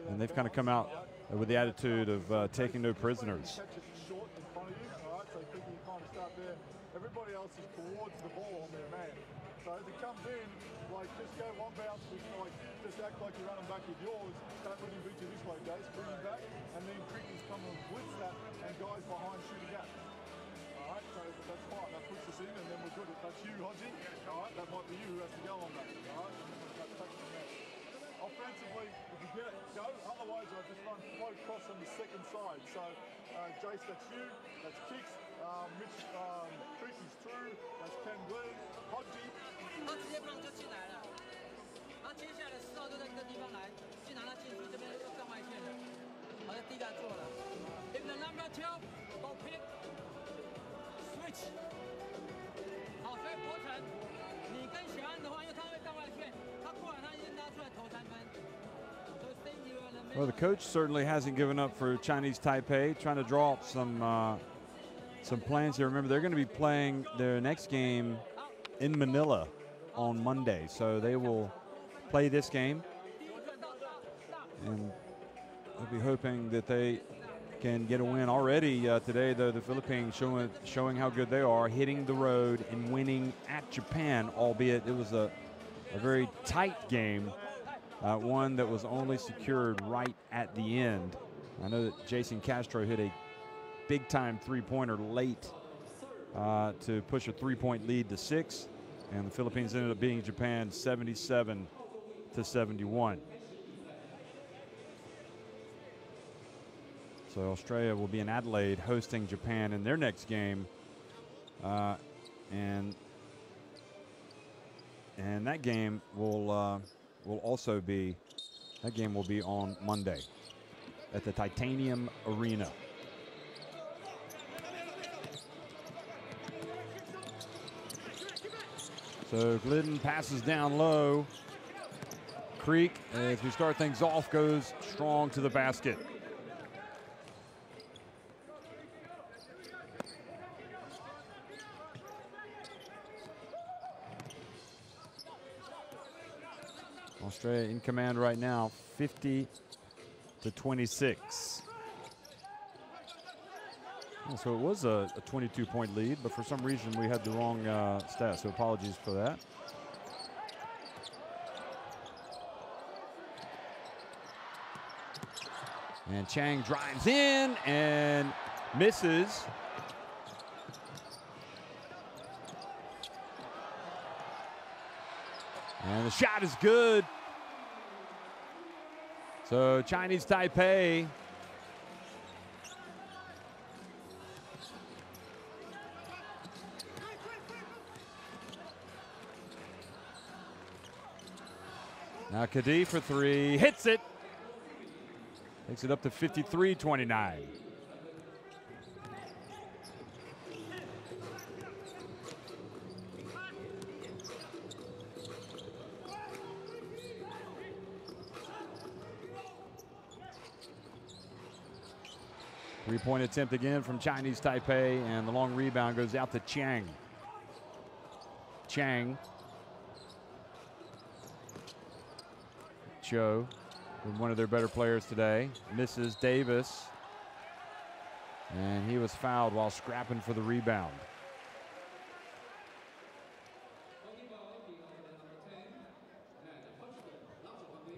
and they've kind of come out with the attitude of taking no prisoners.
Everybody else is towards the ball on their man. So as it comes in, like just go one bounce, like just act like you're running back with yours. Don't let him beat you this way, Jace. Bring him back, and then Cricket's come and blitz that, and guys behind shooting gap. All right, so that's fine. That puts us in, and then we're good. That's you, Hodgie. All right, that might be you who has to go on that. All right, offensively, if you get it, go. Otherwise, I just run flow cross on the second side. So Jace, that's you. That's kicks. Mitch, Creasy's through. That's Ken Glenn. Hodgie.
他直接放就进来了，然后接下来4号就在这个地方来，进来他进去这边又上外线了，好像第一个做了。In the number 2, go pick, switch。好，所以博成，你跟小安的话，因为他会上外线，他过来他已经拉出来投3分。
Well, the coach certainly hasn't given up for Chinese Taipei, trying to draw up some plans here. Remember, they're going to be playing their next game in Manila on Monday, so they will play this game, and they'll be hoping that they can get a win already today. Though the Philippines showing how good they are, hitting the road and winning at Japan, albeit it was a very tight game, one that was only secured right at the end. I know that Jason Castro hit a big-time three-pointer late to push a three-point lead to 6. And the Philippines ended up beating Japan 77-71. So Australia will be in Adelaide hosting Japan in their next game. And that game will also be, that game will be on Monday at the Titanium Arena. So Glidden passes down low. Creek, as we start things off, goes strong to the basket. Australia in command right now, 50-26. So it was a 22-point lead, but for some reason we had the wrong stat, so apologies for that. And Chang drives in and misses. And the shot is good. So Chinese Taipei now Kadi for 3, hits it. Takes it up to 53-29. Three-point attempt again from Chinese Taipei, and the long rebound goes out to Chang. Cho, one of their better players today, misses Davis, and he was fouled while scrapping for the rebound.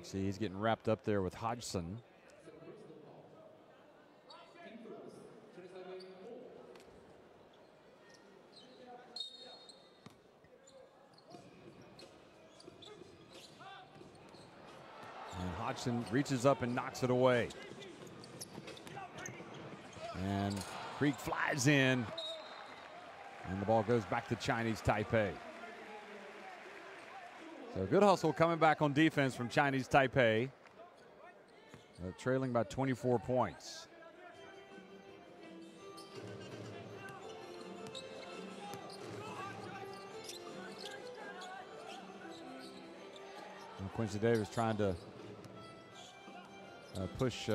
See, he's getting wrapped up there with Hodgson. And Hodgson reaches up and knocks it away. And Creek flies in, and the ball goes back to Chinese Taipei. So good hustle coming back on defense from Chinese Taipei. Trailing by 24 points. And Quincy Davis trying to push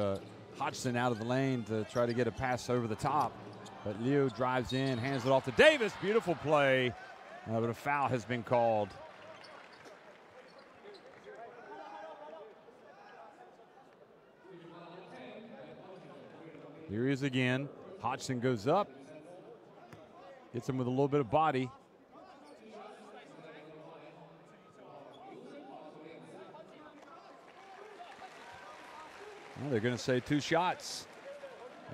Hodgson out of the lane to try to get a pass over the top. But Liu drives in, hands it off to Davis. Beautiful play, but a foul has been called. Here he is again. Hodgson goes up, hits him with a little bit of body. Well, they're going to say 2 shots.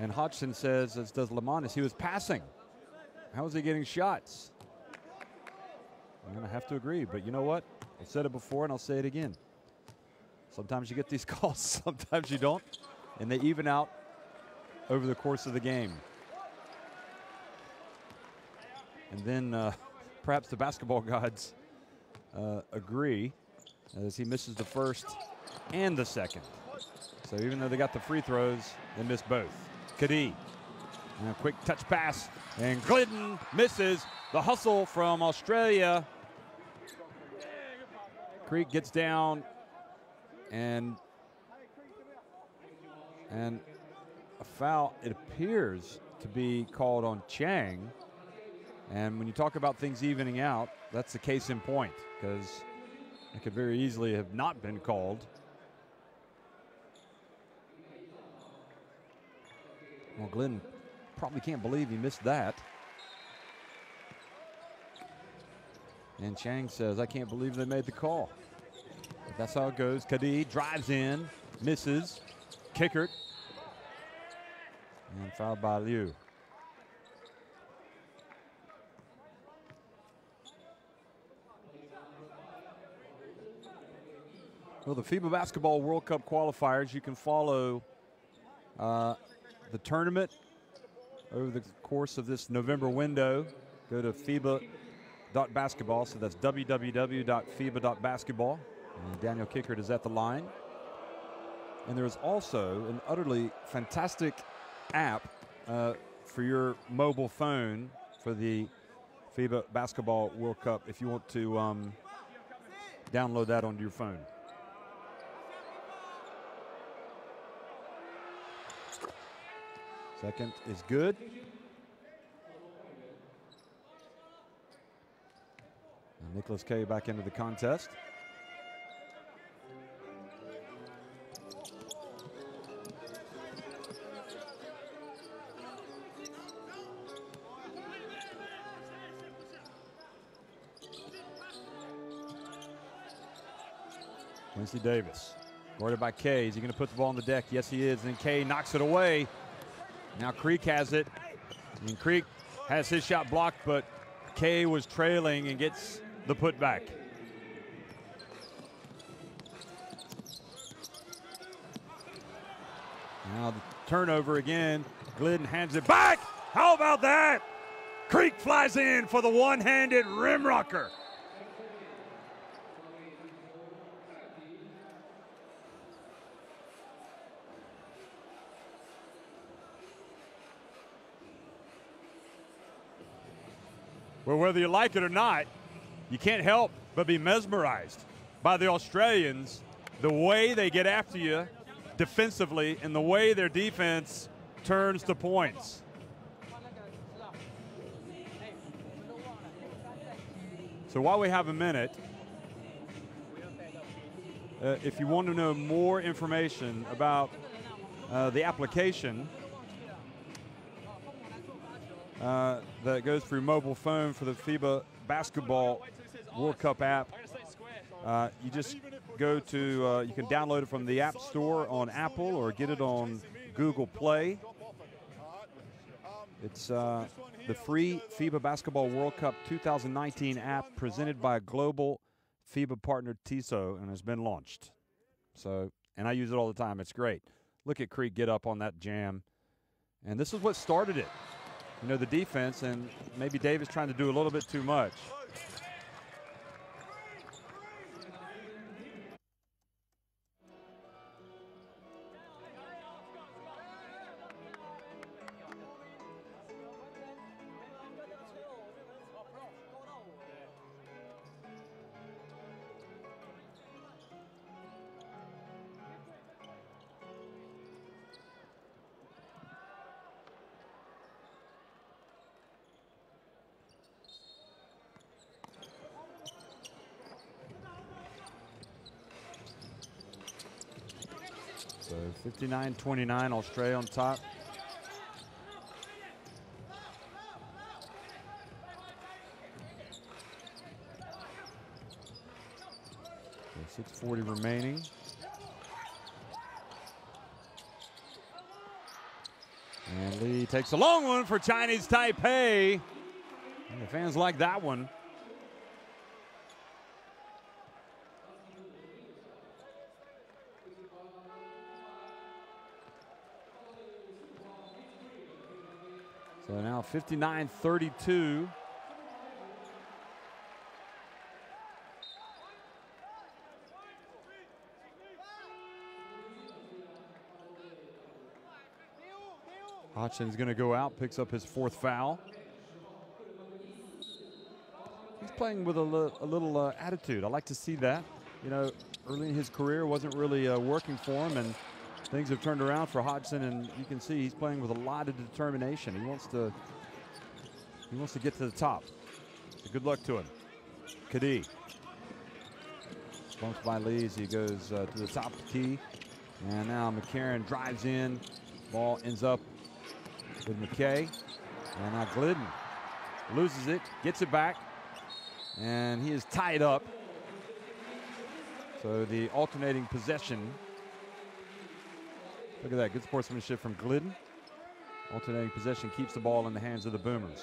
And Hodgson says, as does Lamanis, he was passing. How was he getting shots? I'm going to have to agree, but you know what? I've said it before and I'll say it again. Sometimes you get these calls, sometimes you don't, and they even out over the course of the game. And then perhaps the basketball gods agree, as he misses the first and the second. So even though they got the free throws, they missed both. Kadi, and a quick touch pass, and Glidden misses. The hustle from Australia. Creek gets down, and a foul, it appears to be called on Chang. And when you talk about things evening out, that's the case in point, because it could very easily have not been called. Well, Glenn probably can't believe he missed that. And Chang says, I can't believe they made the call. But that's how it goes. Kadi drives in, misses, Kickert, and fouled by Liu. Well, the FIBA Basketball World Cup qualifiers, you can follow the tournament over the course of this November window. Go to FIBA.basketball, so that's www.fiba.basketball. And Daniel Kickert is at the line. And there is also an utterly fantastic app for your mobile phone for the FIBA Basketball World Cup if you want to download that onto your phone. Second is good. And Nicholas K back into the contest. Quincy Davis, guarded by K. Is he going to put the ball on the deck? Yes, he is. And K knocks it away. Now Creek has it. And Creek has his shot blocked, but K was trailing and gets the putback. Now the turnover again. Glidden hands it back. How about that? Creek flies in for the one-handed rim rocker. Well, whether you like it or not, you can't help but be mesmerized by the Australians, the way they get after you defensively and the way their defense turns to points. So while we have a minute, if you want to know more information about the application that goes through mobile phone for the FIBA Basketball World Cup app, you just go to, you can download it from the App Store on Apple or get it on Google Play. It's the free FIBA Basketball World Cup 2019 app presented by global FIBA partner TISO and has been launched. So, and I use it all the time. It's great. Look at Creek get up on that jam. And this is what started it. You know, the defense, and maybe Davis trying to do a little bit too much. So 59-29, Australia on top. So 6:40 remaining. And Lee takes a long one for Chinese Taipei. And the fans like that one. So now 59-32. Hodgson's going to go out, picks up his fourth foul. He's playing with a little attitude. I like to see that. You know, early in his career, wasn't really working for him, and things have turned around for Hodgson, and you can see he's playing with a lot of determination. He wants to get to the top. So good luck to him. Kadi bumps by Lee as he goes to the top of the key. And now McCarron drives in. Ball ends up with McKay. And now Glidden loses it, gets it back, and he is tied up. So the alternating possession. Look at that, good sportsmanship from Glidden. Alternating possession keeps the ball in the hands of the Boomers.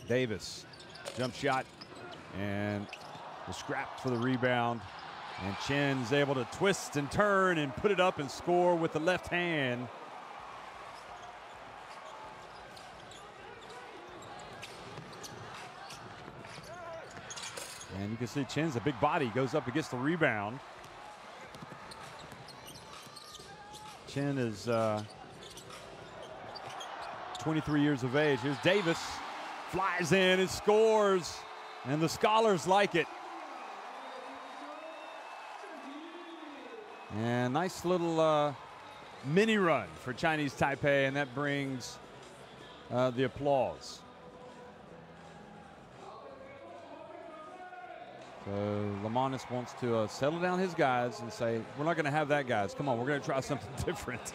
Davis, jump shot, and the scrap for the rebound. And Chen's able to twist and turn and put it up and score with the left hand. And you can see Chen's a big body, goes up against the rebound. Chen is 23 years of age. Here's Davis. Flies in and scores, and the Scholars like it. And nice little mini run for Chinese Taipei, and that brings the applause. So Lamonis wants to settle down his guys and say, we're not going to have that, guys. Come on, we're going to try something different.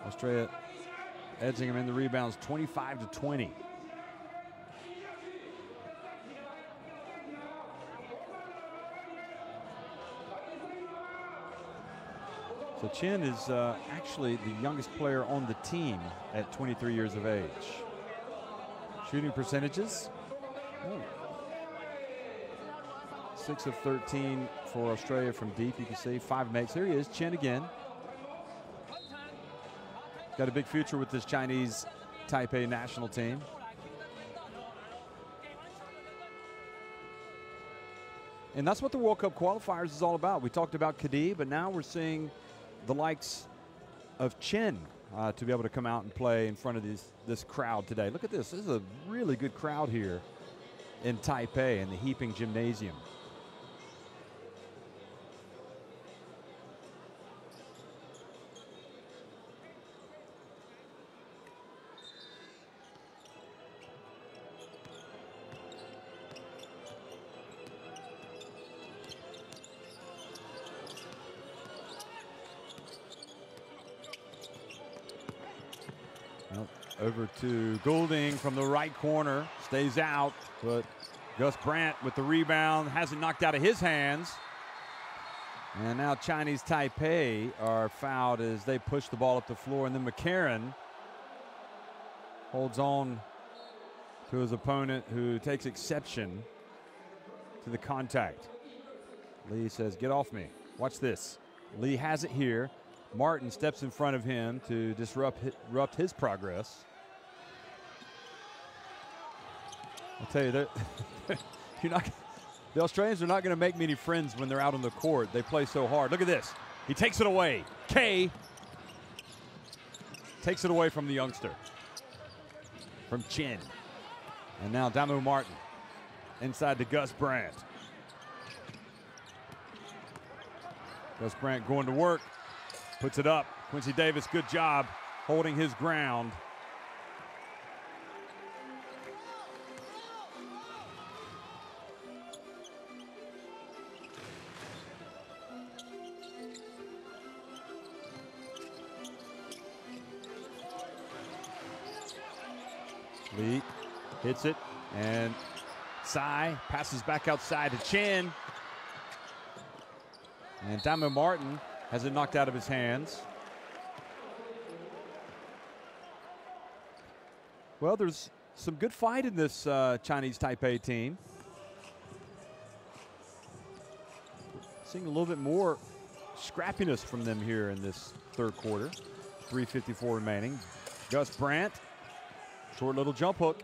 Australia edging him in the rebounds 25-20. So Chen is actually the youngest player on the team at 23 years of age. Shooting percentages. 6 of 13 for Australia from deep. You can see 5 makes. Here he is, Chen again. got a big future with this Chinese Taipei national team. And that's what the World Cup qualifiers is all about. We talked about Kadi, but now we're seeing the likes of Chen to be able to come out and play in front of this crowd today. Look at this. This is a really good crowd here in Taipei in the Heaping Gymnasium. Over to Goulding from the right corner, stays out, but Gus Brandt with the rebound, has it knocked out of his hands. And now Chinese Taipei are fouled as they push the ball up the floor, and then McCarron holds on to his opponent, who takes exception to the contact. Lee says, "Get off me." Watch this. Lee has it here. Martin steps in front of him to disrupt his progress. I'll tell you, the Australians are not going to make many friends when they're out on the court. They play so hard. Look at this. He takes it away. K takes it away from the youngster, from Chen. And now Damu Martin inside to Gus Brandt. Gus Brandt going to work. Puts it up. Quincy Davis, good job holding his ground. Lee hits it, and Tsai passes back outside to Chen. And Damu Martin has it knocked out of his hands. Well, there's some good fight in this Chinese Taipei team. Seeing a little bit more scrappiness from them here in this third quarter. 3:54 remaining. Gus Brandt, short little jump hook.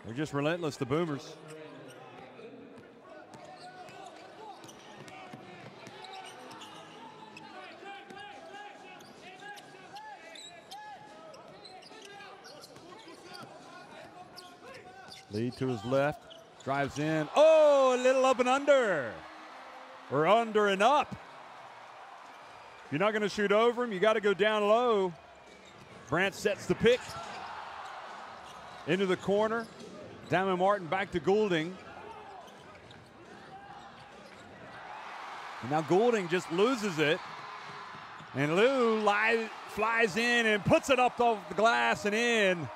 They're just relentless, the Boomers. Lee to his left, drives in. Oh, a little up and under. Or under and up. If you're not going to shoot over him, you got to go down low. Brandt sets the pick. Into the corner. Damu Martin back to Goulding. And now Goulding just loses it. And Liu flies in and puts it up off the glass and in.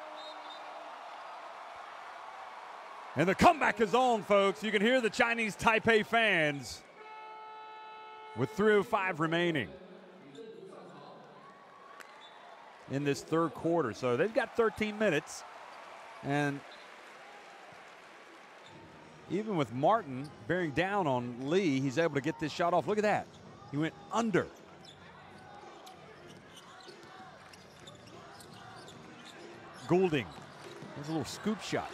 And the comeback is on, folks. You can hear the Chinese Taipei fans with 3:05 remaining in this third quarter. So they've got 13 minutes. And even with Martin bearing down on Lee, he's able to get this shot off. Look at that. He went under. Goulding. There's a little scoop shot.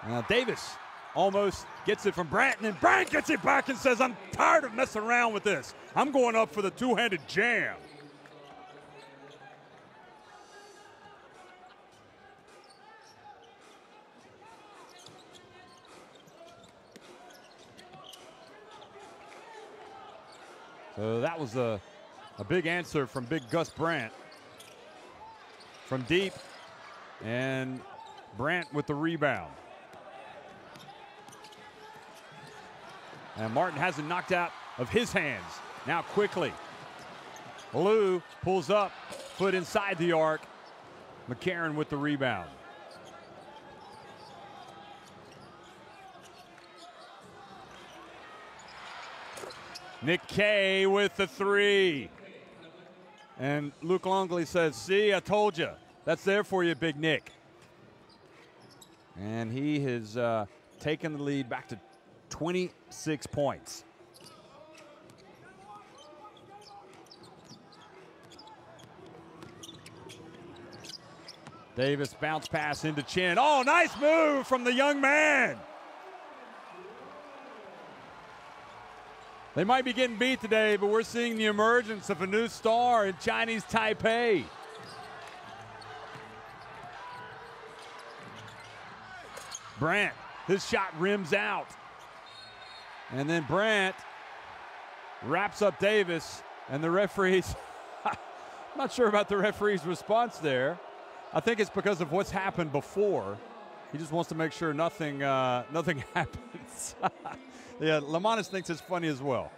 Now Davis almost gets it from Brandt, and Brandt gets it back and says, "I'm tired of messing around with this. I'm going up for the two-handed jam." So that was a big answer from big Gus Brandt from deep, and Brandt with the rebound. And Martin has it knocked out of his hands. Now quickly, Liu pulls up, foot inside the arc. McCarron with the rebound. Nick Kay with the three. And Luke Longley says, "See, I told you. That's there for you, Big Nick." And he has taken the lead back to 26 points. Davis bounce pass into Chin. Oh, nice move from the young man. They might be getting beat today, but we're seeing the emergence of a new star in Chinese Taipei. Brandt, his shot rims out. And then Brandt wraps up Davis, and the referees, I'm not sure about the referee's response there. I think it's because of what's happened before. He just wants to make sure nothing happens. Yeah, Lamanis thinks it's funny as well.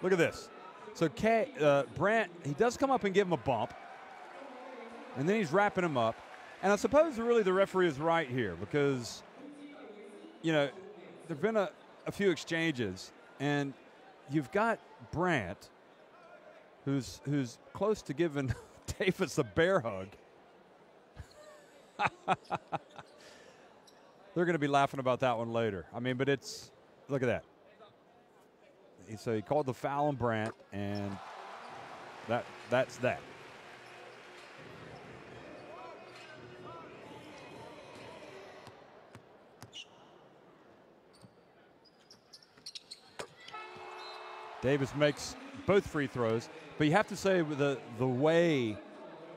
Look at this. So Brandt, he does come up and give him a bump, and then he's wrapping him up. And I suppose really the referee is right here because, you know, there have been a few exchanges, and you've got Brandt, who's close to giving Davis a bear hug. They're going to be laughing about that one later. I mean, but it's, look at that. So he called the foul on Brandt, and that's that. Davis makes both free throws, but you have to say with the way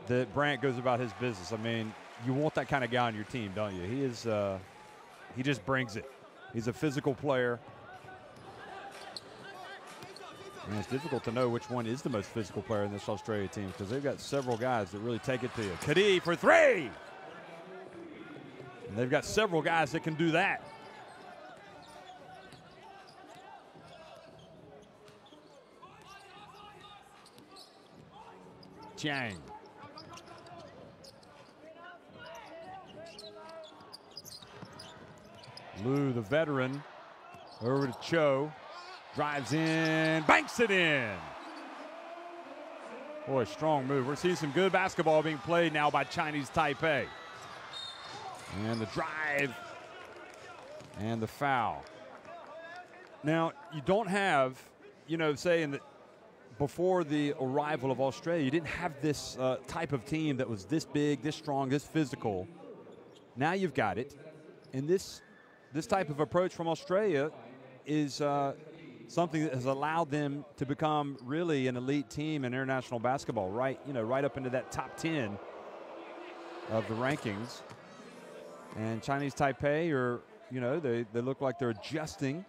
that Brandt goes about his business, I mean, you want that kind of guy on your team, don't you? He is, he just brings it. He's a physical player. And it's difficult to know which one is the most physical player in this Australia team because they've got several guys that really take it to you. Kadee for three. And they've got several guys that can do that. Chiang. Lou, the veteran, over to Cho. Drives in, banks it in. Boy, strong move. We're seeing some good basketball being played now by Chinese Taipei. And the drive and the foul. Now, you don't have, you know, say before the arrival of Australia, you didn't have this type of team that was this big, this strong, this physical. Now you've got it. And this type of approach from Australia is something that has allowed them to become really an elite team in international basketball, right up into that top 10 of the rankings. And Chinese Taipei are, you know, they look like they're adjusting,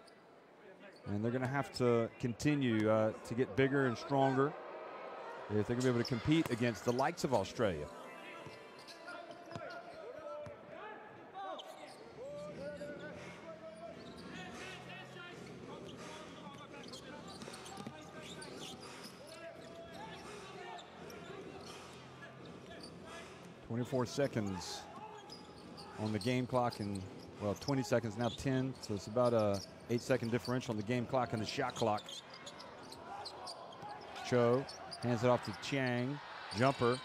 and they're going to have to continue to get bigger and stronger if they're going to be able to compete against the likes of Australia. .4 seconds on the game clock, and well, 20 seconds now, 10, so it's about a 8-second differential on the game clock and the shot clock. Cho hands it off to Chiang, jumper.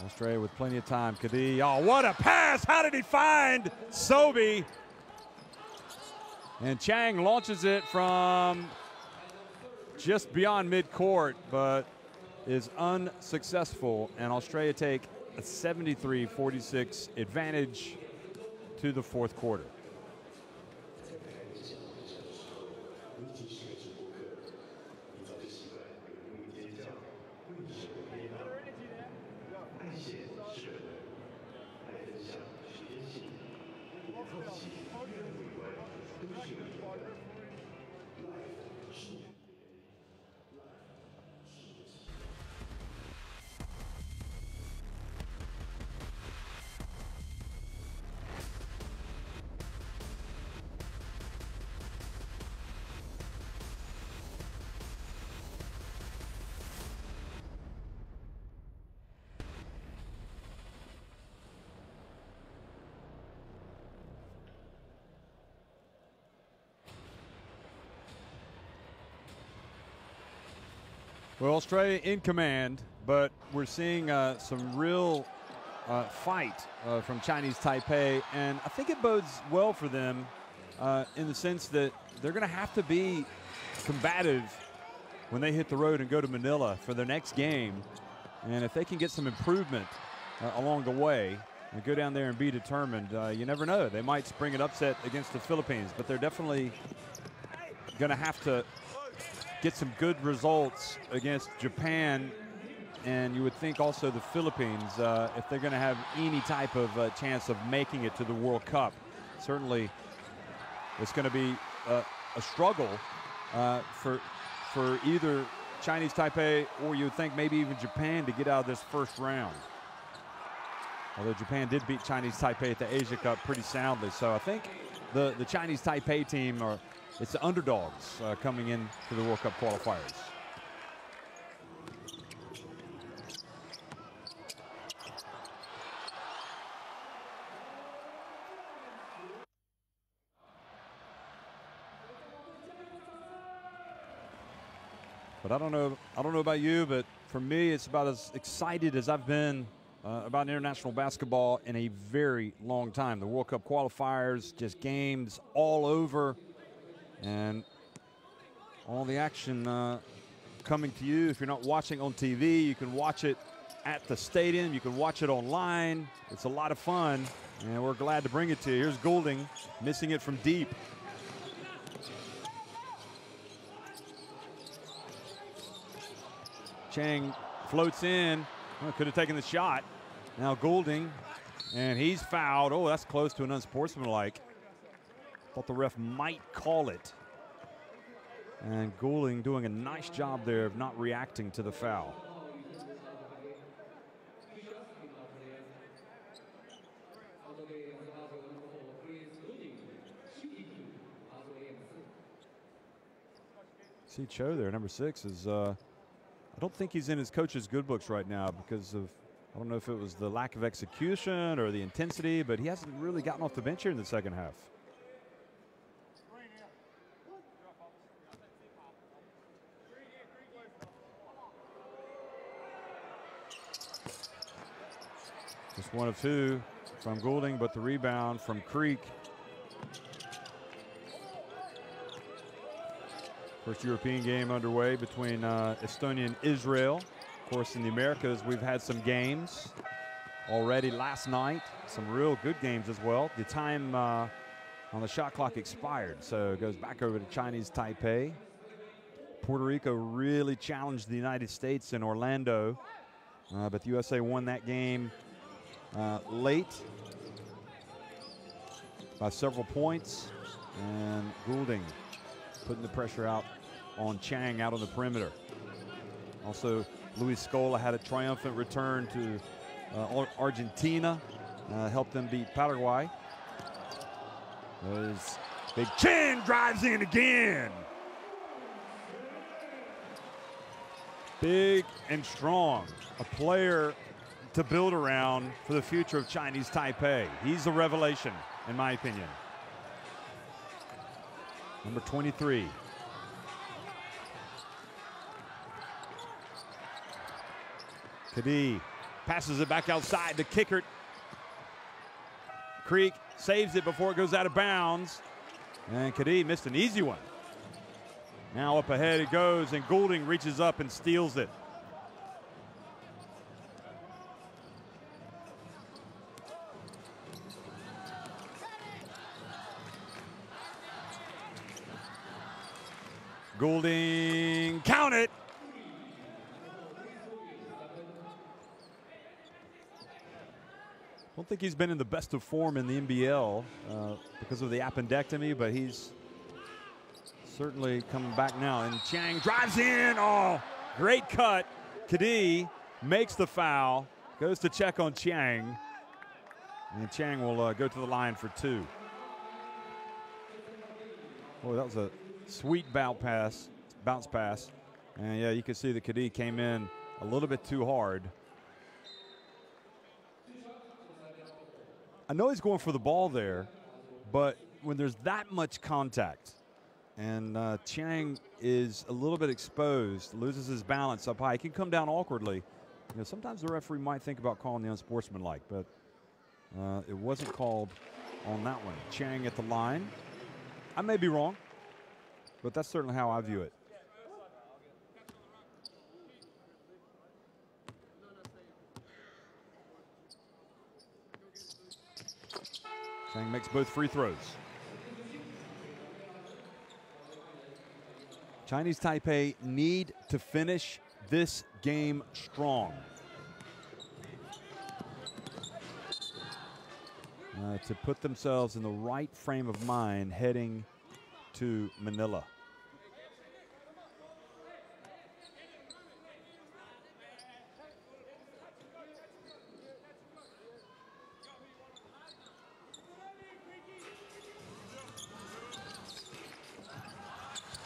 Australia with plenty of time. Kadee, oh, what a pass! How did he find Sobey? And Chiang launches it from just beyond midcourt, but is unsuccessful, and Australia take a 73-46 advantage to the fourth quarter. Well, Australia in command, but we're seeing some real fight from Chinese Taipei, and I think it bodes well for them in the sense that they're going to have to be combative when they hit the road and go to Manila for their next game And if they can get some improvement along the way and go down there and be determined, you never know. They might spring an upset against the Philippines, but they're definitely going to have to get some good results against Japan, and you would think also the Philippines, if they're going to have any type of chance of making it to the World Cup. Certainly it's going to be a struggle for either Chinese Taipei or you would think maybe even Japan to get out of this first round. Although Japan did beat Chinese Taipei at the Asia Cup pretty soundly. So I think the Chinese Taipei team it's the underdogs coming in to the World Cup qualifiers. But I don't know about you, but for me, it's about as excited as I've been about international basketball in a very long time. The World Cup qualifiers, just games all over, and all the action coming to you. If you're not watching on TV, you can watch it at the stadium. You can watch it online. It's a lot of fun, and we're glad to bring it to you. Here's Goulding, missing it from deep. Chang floats in. Well, could have taken the shot. Now Goulding, and he's fouled. Oh, that's close to an unsportsmanlike. Thought the ref might call it. And Goulding doing a nice job there of not reacting to the foul. See Cho there, number 6, is I don't think he's in his coach's good books right now because of, I don't know if it was the lack of execution or the intensity, but he hasn't really gotten off the bench here in the second half. Just 1 of 2 from Goulding, but the rebound from Creek. First European game underway between Estonia and Israel. Of course, in the Americas, we've had some games already last night. Some real good games as well. The time on the shot clock expired, so it goes back over to Chinese Taipei. Puerto Rico really challenged the United States in Orlando, but the USA won that game late by several points, and Goulding putting the pressure out on Chang out on the perimeter. Also, Luis Scola had a triumphant return to Argentina, helped them beat Paraguay. As Big Chang drives in again. Big and strong, a player to build around for the future of Chinese Taipei. He's a revelation, in my opinion. Number 23. Kadi passes it back outside to Kickert. Creek saves it before it goes out of bounds. And Kadi missed an easy one. Now up ahead it goes, and Goulding reaches up and steals it. Goulding, count it. Don't think he's been in the best of form in the NBL because of the appendectomy, but he's certainly coming back now. And Chang drives in. Oh, great cut. Kadi makes the foul, goes to check on Chang, and Chang will go to the line for 2. Boy, that was a sweet bounce pass. And yeah, you can see that Kadi came in a little bit too hard. I know he's going for the ball there, but when there's that much contact and Chang is a little bit exposed, loses his balance up high, he can come down awkwardly. You know, sometimes the referee might think about calling the unsportsmanlike, but it wasn't called on that one. Chang at the line. I may be wrong, but that's certainly how I view it. Chang makes both free throws. Chinese Taipei need to finish this game strong. To put themselves in the right frame of mind heading to Manila.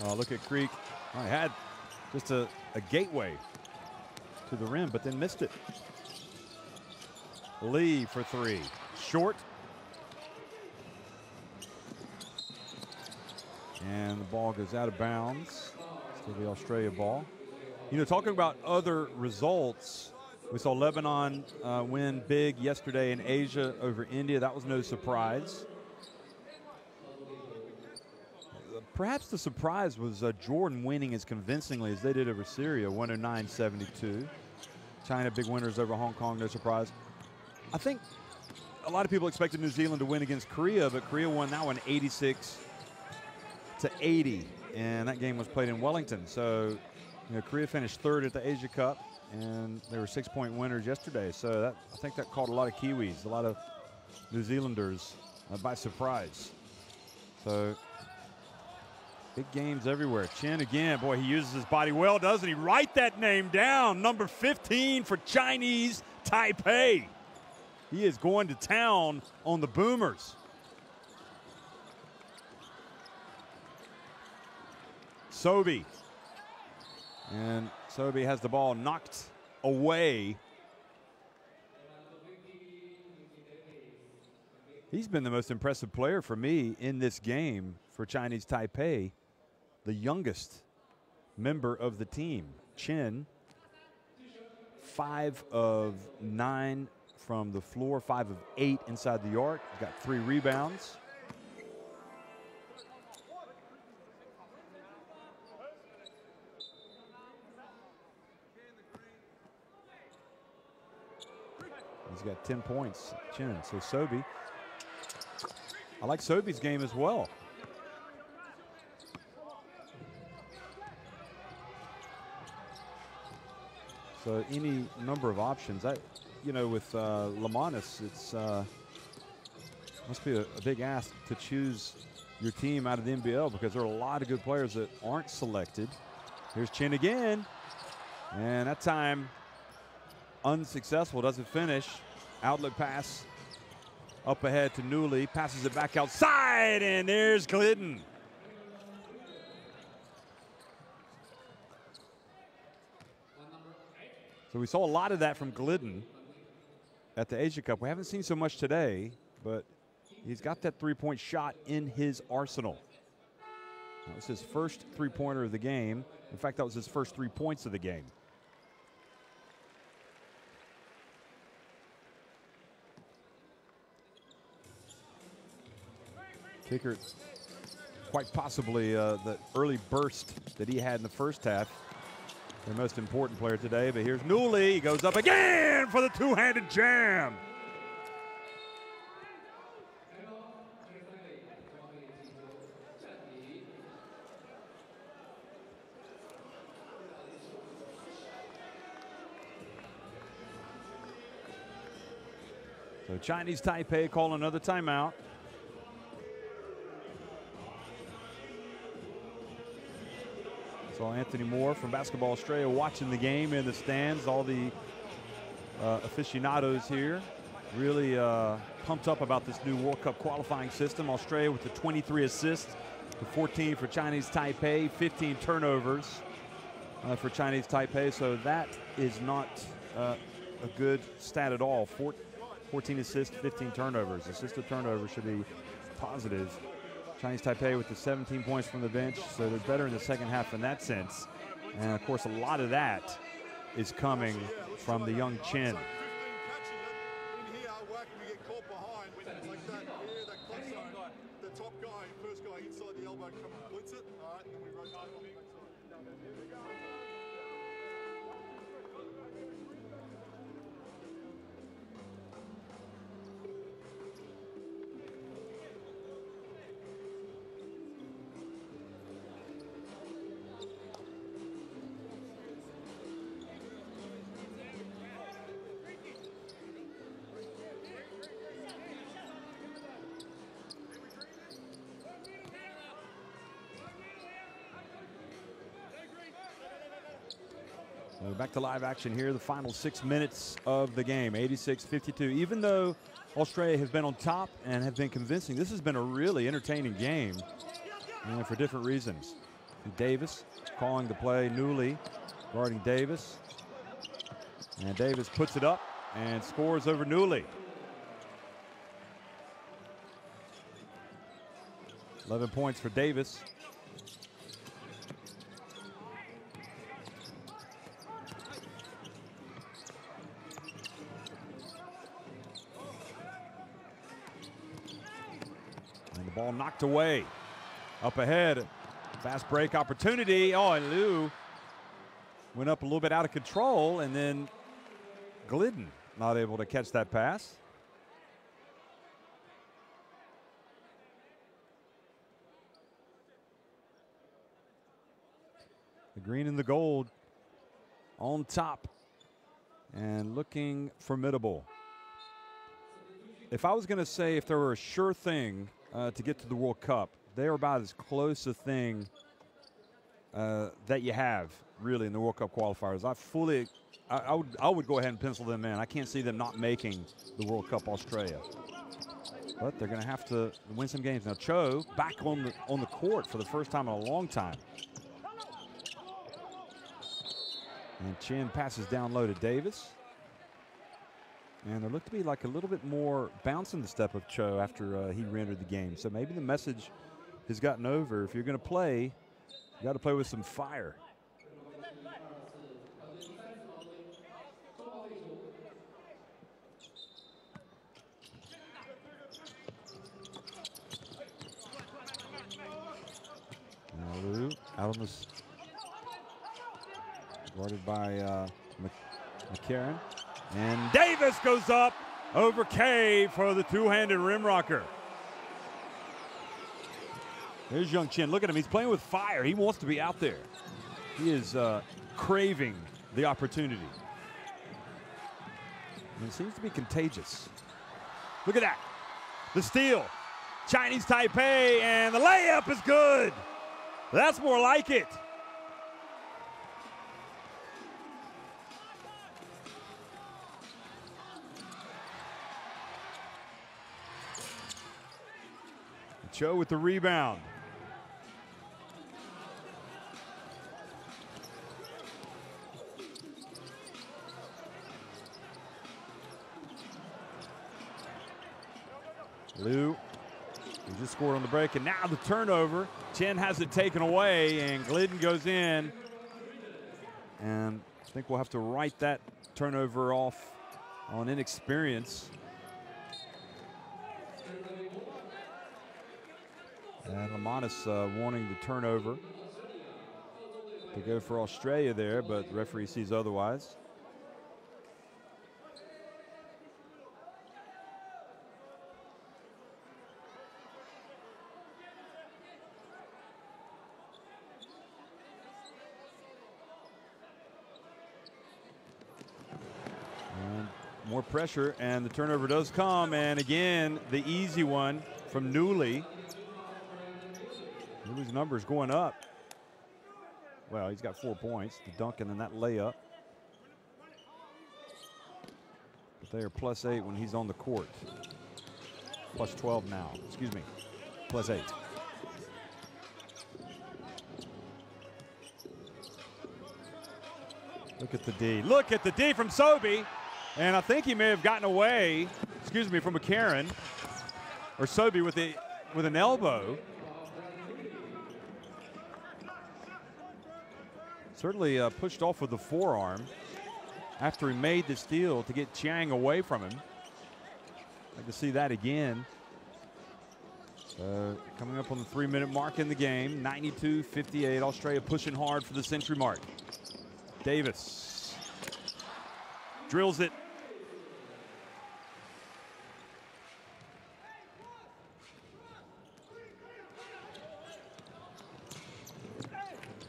Oh, look at Creek. I had just a gateway to the rim, but then missed it. Lee for three. Short. And the ball goes out of bounds. Still the Australia ball. You know, talking about other results, we saw Lebanon win big yesterday in Asia over India. That was no surprise. Perhaps the surprise was Jordan winning as convincingly as they did over Syria, 109-72. China, big winners over Hong Kong, no surprise. I think a lot of people expected New Zealand to win against Korea, but Korea won that one 86-80, and that game was played in Wellington. So, you know, Korea finished third at the Asia Cup, and they were 6-point winners yesterday. So that, I think that caught a lot of Kiwis, a lot of New Zealanders by surprise. So, big games everywhere. Chen again, boy, he uses his body well, doesn't he? Write that name down, number 15 for Chinese Taipei. He is going to town on the Boomers. Sobey. And Sobey has the ball knocked away. He's been the most impressive player for me in this game for Chinese Taipei. The youngest member of the team, Chen, 5 of 9 from the floor, 5 of 8 inside the arc. He's got 3 rebounds. He's got 10 points, Chen. So Sobey, I like Sobey's game as well. So any number of options. You know, with Lamanis, it's must be a big ask to choose your team out of the NBL because there are a lot of good players that aren't selected. Here's Chen again, and that time unsuccessful, doesn't finish. Outlet pass up ahead to Newley, passes it back outside, and there's Glidden. So we saw a lot of that from Glidden at the Asia Cup. We haven't seen so much today, but he's got that three-point shot in his arsenal. That was his first three-pointer of the game. In fact, that was his first 3 points of the game. Kicker, quite possibly the early burst that he had in the first half. Their most important player today, but here's Newley. He goes up again for the two-handed jam. So Chinese Taipei call another timeout. Saw Anthony Moore from Basketball Australia watching the game in the stands. All the aficionados here really pumped up about this new World Cup qualifying system. Australia with the 23 assists, the 14 for Chinese Taipei, 15 turnovers for Chinese Taipei. So that is not a good stat at all. 14 assists, 15 turnovers. Assist to turnover should be positive. Chinese Taipei with the 17 points from the bench, so they're better in the second half in that sense. And of course, a lot of that is coming from the young Chen. We're back to live action here, the final 6 minutes of the game, 86-52. Even though Australia has been on top and have been convincing, this has been a really entertaining game, and for different reasons. Davis calling the play, Newley guarding Davis. And Davis puts it up and scores over Newley. 11 points for Davis. And the ball knocked away. Up ahead, fast break opportunity. Oh, and Liu went up a little bit out of control, and then Glidden not able to catch that pass. The green and the gold on top and looking formidable. If I was going to say if there were a sure thing to get to the World Cup, they are about as close a thing that you have really in the World Cup qualifiers. I would go ahead and pencil them in. I can't see them not making the World Cup Australia. But they're going to have to win some games. Now Cho back on the court for the first time in a long time. And Chin passes down low to Davis. And there looked to be like a little bit more bounce in the step of Cho after he re-entered the game. So maybe the message has gotten over. If you're going to play, you got to play with some fire. Now Liu out on this, guarded by McCarron. And Davis goes up over K for the two-handed rim rocker. There's Young Chin. Look at him. He's playing with fire. He wants to be out there. He is craving the opportunity. And it seems to be contagious. Look at that. The steal. Chinese Taipei, and the layup is good. That's more like it. Cho with the rebound. Liu, he just scored on the break, and now the turnover. Chen has it taken away, and Glidden goes in. And I think we'll have to write that turnover off on inexperience. And Lamanis wanting the turnover to go for Australia there, but the referee sees otherwise. And more pressure, and the turnover does come, and again, the easy one from Newley. Newley's numbers going up. Well, he's got 4 points, the dunk and then that layup. But they are +8 when he's on the court. +12 now, excuse me, +8. Look at the D. Look at the D from Sobey. And I think he may have gotten away, excuse me, from McCarron. Or Sobey with an elbow. Certainly pushed off with the forearm after he made the steal to get Chiang away from him. I'd like to see that again. Coming up on the 3-minute mark in the game, 92-58. Australia pushing hard for the century mark. Davis drills it.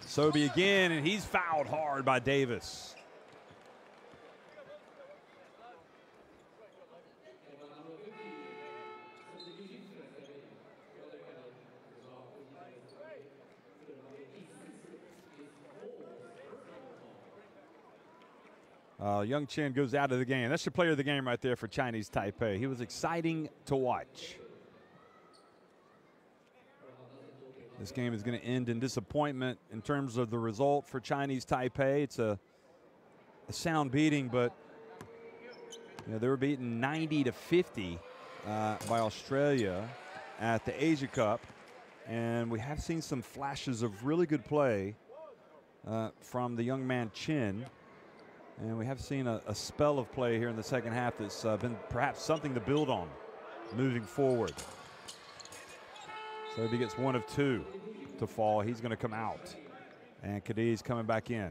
Sobey again, and he's fouled hard by Davis. Young Chen goes out of the game. That's the player of the game right there for Chinese Taipei. He was exciting to watch. This game is going to end in disappointment in terms of the result for Chinese Taipei. It's a sound beating, but they were beaten 90-50 by Australia at the Asia Cup. And we have seen some flashes of really good play from the young man Chin. And we have seen a spell of play here in the second half that's been perhaps something to build on moving forward. So if he gets one of two to fall, he's going to come out. And Cadiz coming back in.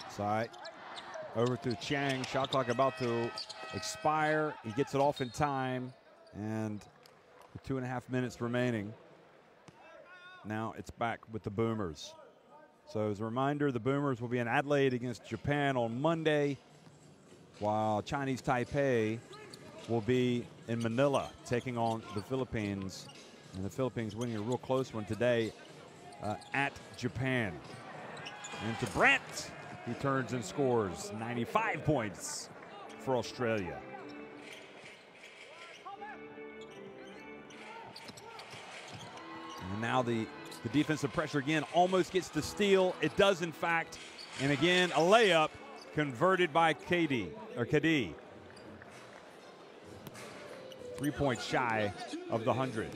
Side over to Chiang. Shot clock about to expire. He gets it off in time, and 2.5 minutes remaining. Now it's back with the Boomers. So as a reminder, the Boomers will be in Adelaide against Japan on Monday, while Chinese Taipei will be in Manila taking on the Philippines, and the Philippines winning a real close one today at Japan. And to Brandt. He turns and scores 95 points for Australia. And now the defensive pressure again almost gets the steal. It does, in fact. And again, a layup converted by Kadi. 3 points shy of the 100.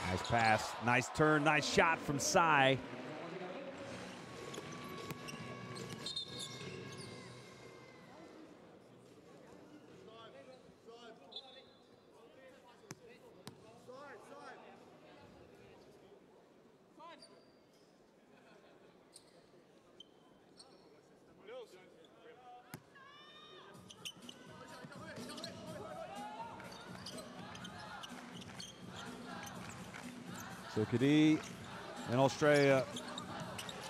Nice pass, nice turn, nice shot from Sai. So Kadi in Australia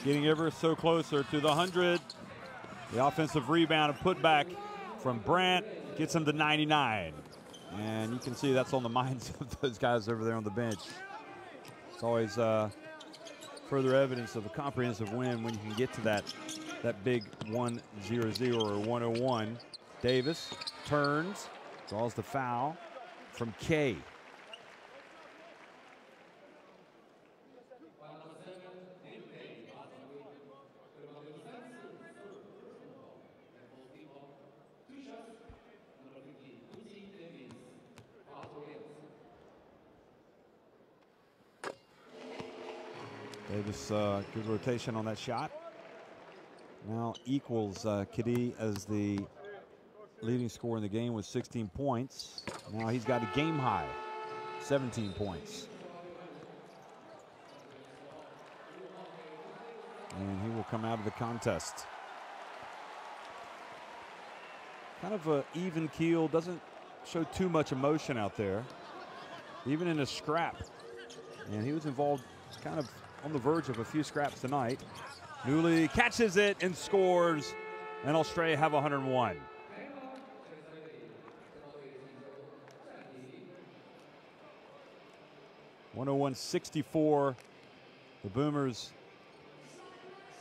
getting ever so closer to the 100. The offensive rebound and putback from Brandt gets him to 99. And you can see that's on the minds of those guys over there on the bench. It's always further evidence of a comprehensive win when you can get to that big 1-0-0 or 101. Davis turns, draws the foul from K. Davis, good rotation on that shot. Now equals Kadi as the leading scorer in the game with 16 points. Now he's got a game high, 17 points. And he will come out of the contest. Kind of an even keel, doesn't show too much emotion out there, even in a scrap. And he was involved kind of on the verge of a few scraps tonight. Newley catches it and scores, and Australia have 101. (101-64). The Boomers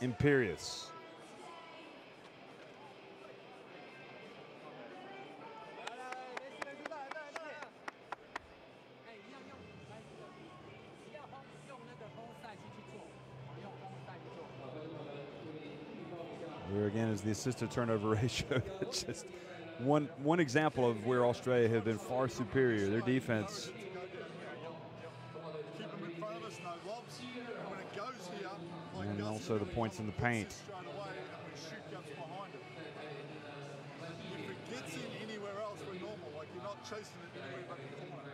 imperious. Here again is the assist-to turnover ratio. It's just one example of where Australia have been far superior. Their defense. And also the points in the paint.
If it gets in anywhere else, we're normal. Like you're not chasing it anywhere but the corner.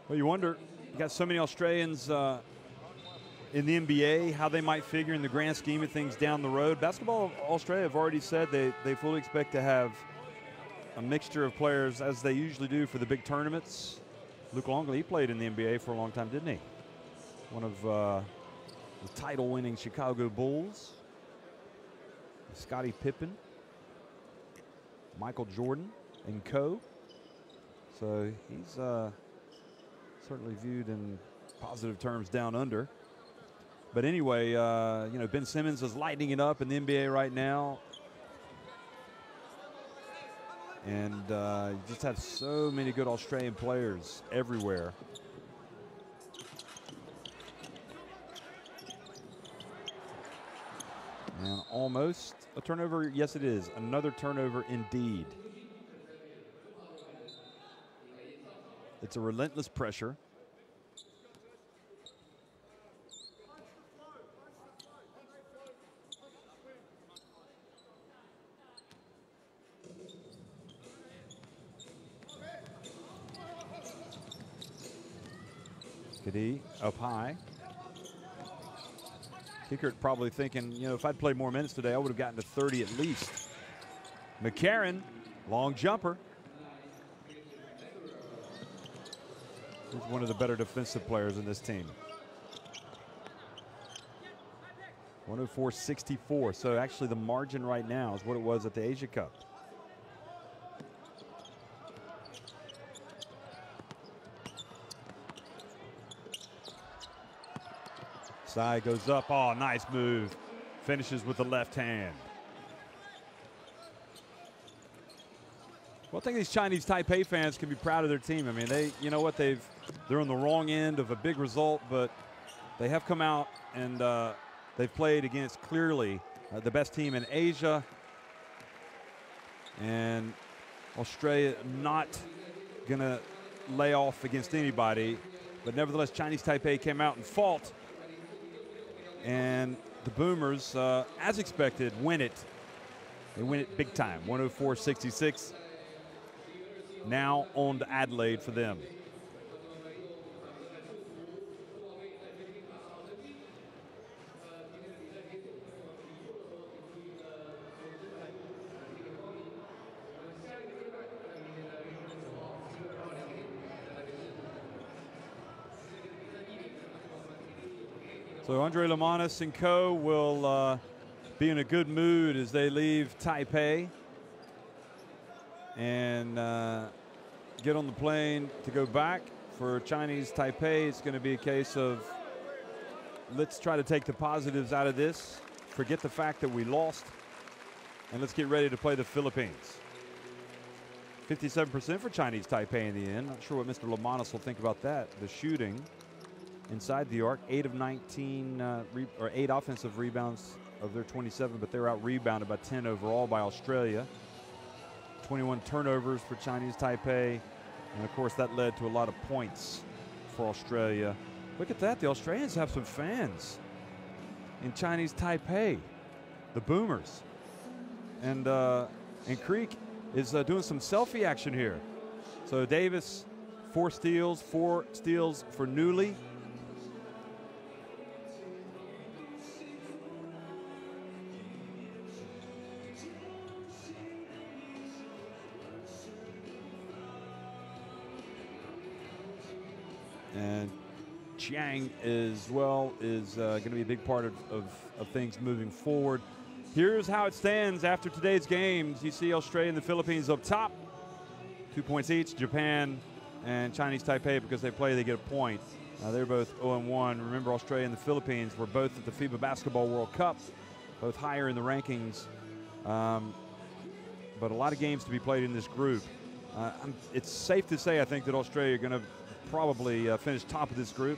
Well, you wonder, you got so many Australians in the NBA, how they might figure in the grand scheme of things down the road. Basketball Australia have already said they fully expect to have a mixture of players, as they usually do for the big tournaments. Luke Longley, he played in the NBA for a long time, didn't he? One of the title-winning Chicago Bulls. Scottie Pippen, Michael Jordan, and co. So he's certainly viewed in positive terms down under. But anyway, you know, Ben Simmons is lighting it up in the NBA right now. And you just have so many good Australian players everywhere. And almost a turnover. Yes, it is. Another turnover indeed. It's a relentless pressure. Kadee up high. Kickert probably thinking, you know, if I'd played more minutes today, I would have gotten to 30 at least. McCarron, long jumper. He's one of the better defensive players in this team. 104-64. So actually the margin right now is what it was at the Asia Cup. Sai goes up. Oh, nice move. Finishes with the left hand. Well, I think these Chinese Taipei fans can be proud of their team. I mean, they, you know what, they're on the wrong end of a big result, but they have come out and they've played against clearly the best team in Asia. And Australia not going to lay off against anybody, but nevertheless, Chinese Taipei came out and fought. And the Boomers, as expected, win it. They win it big time, 104-66. Now on to Adelaide for them. So Andre Lamanis and co will be in a good mood as they leave Taipei and get on the plane to go back. For Chinese Taipei, it's going to be a case of let's try to take the positives out of this, forget the fact that we lost, and let's get ready to play the Philippines. 57% for Chinese Taipei in the end. Not sure what Mr. Lamanis will think about that. The shooting inside the arc, 8 of 19, or 8 offensive rebounds of their 27, but they're out rebounded by 10 overall by Australia. 21 turnovers for Chinese Taipei, and of course that led to a lot of points for Australia. Look at that, the Australians have some fans in Chinese Taipei, the Boomers. And Creek is doing some selfie action here. So Davis, 4 steals for Newley. And Chiang as well is going to be a big part of things moving forward. Here's how it stands after today's games. You see Australia and the Philippines up top. 2 points each. Japan and Chinese Taipei, because they play, they get a point. They're both 0-1. Remember, Australia and the Philippines were both at the FIBA Basketball World Cup, both higher in the rankings. But a lot of games to be played in this group. It's safe to say, I think, that Australia are going to probably finish top of this group,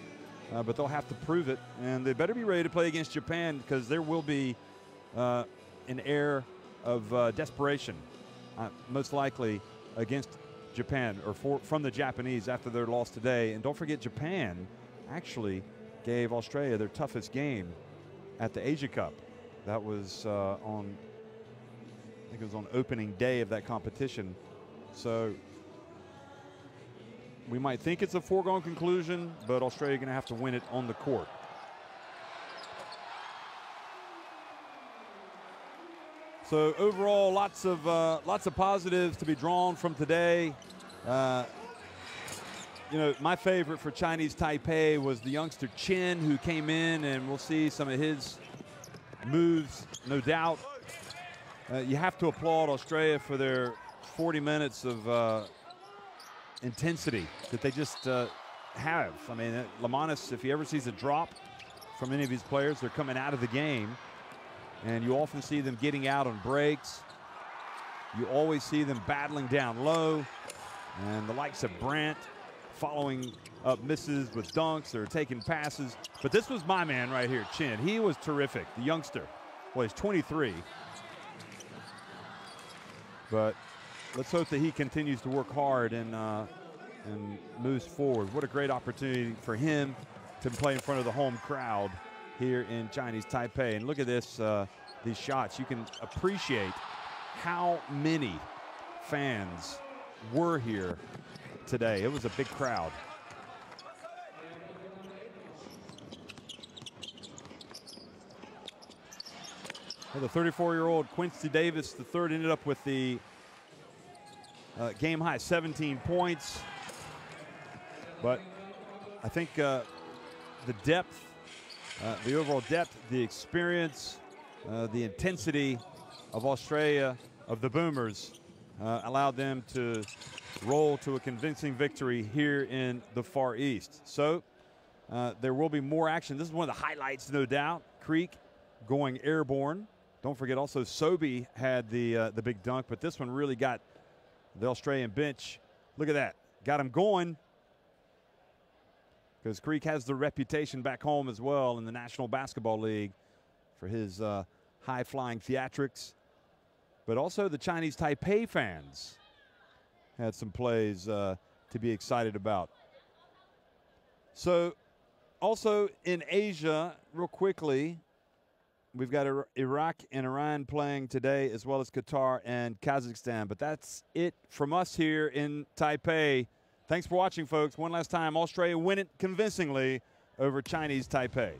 but they'll have to prove it, and they better be ready to play against Japan, because there will be an air of desperation, most likely against Japan, or from the Japanese after their loss today. And don't forget, Japan actually gave Australia their toughest game at the Asia Cup. That was on, I think it was on opening day of that competition. So we might think it's a foregone conclusion, but Australia going to have to win it on the court. So overall, lots of positives to be drawn from today. You know, my favorite for Chinese Taipei was the youngster Chen, who came in, and we'll see some of his moves, no doubt. You have to applaud Australia for their 40 minutes of intensity that they just have. I mean, Lamanis, if he ever sees a drop from any of these players, they're coming out of the game. And you often see them getting out on breaks. You always see them battling down low. And the likes of Brandt following up misses with dunks. They're taking passes. But this was my man right here, Chen. He was terrific, the youngster. Well, he's 23. But let's hope that he continues to work hard and moves forward. What a great opportunity for him to play in front of the home crowd here in Chinese Taipei. And look at this, these shots. You can appreciate how many fans were here today. It was a big crowd. Well, the 34-year-old Quincy Davis III ended up with the game high 17 points. But I think the depth, the overall depth, the experience, the intensity of Australia, of the Boomers, allowed them to roll to a convincing victory here in the Far East. So there will be more action. This is one of the highlights, no doubt. Creek going airborne. Don't forget also Sobey had the big dunk, but this one really got the Australian bench. Look at that. Got him going. Because Creek has the reputation back home as well in the National Basketball League for his high-flying theatrics. But also the Chinese Taipei fans had some plays to be excited about. So also in Asia, real quickly, we've got Iraq and Iran playing today, as well as Qatar and Kazakhstan. But that's it from us here in Taipei. Thanks for watching, folks. One last time, Australia win it convincingly over Chinese Taipei.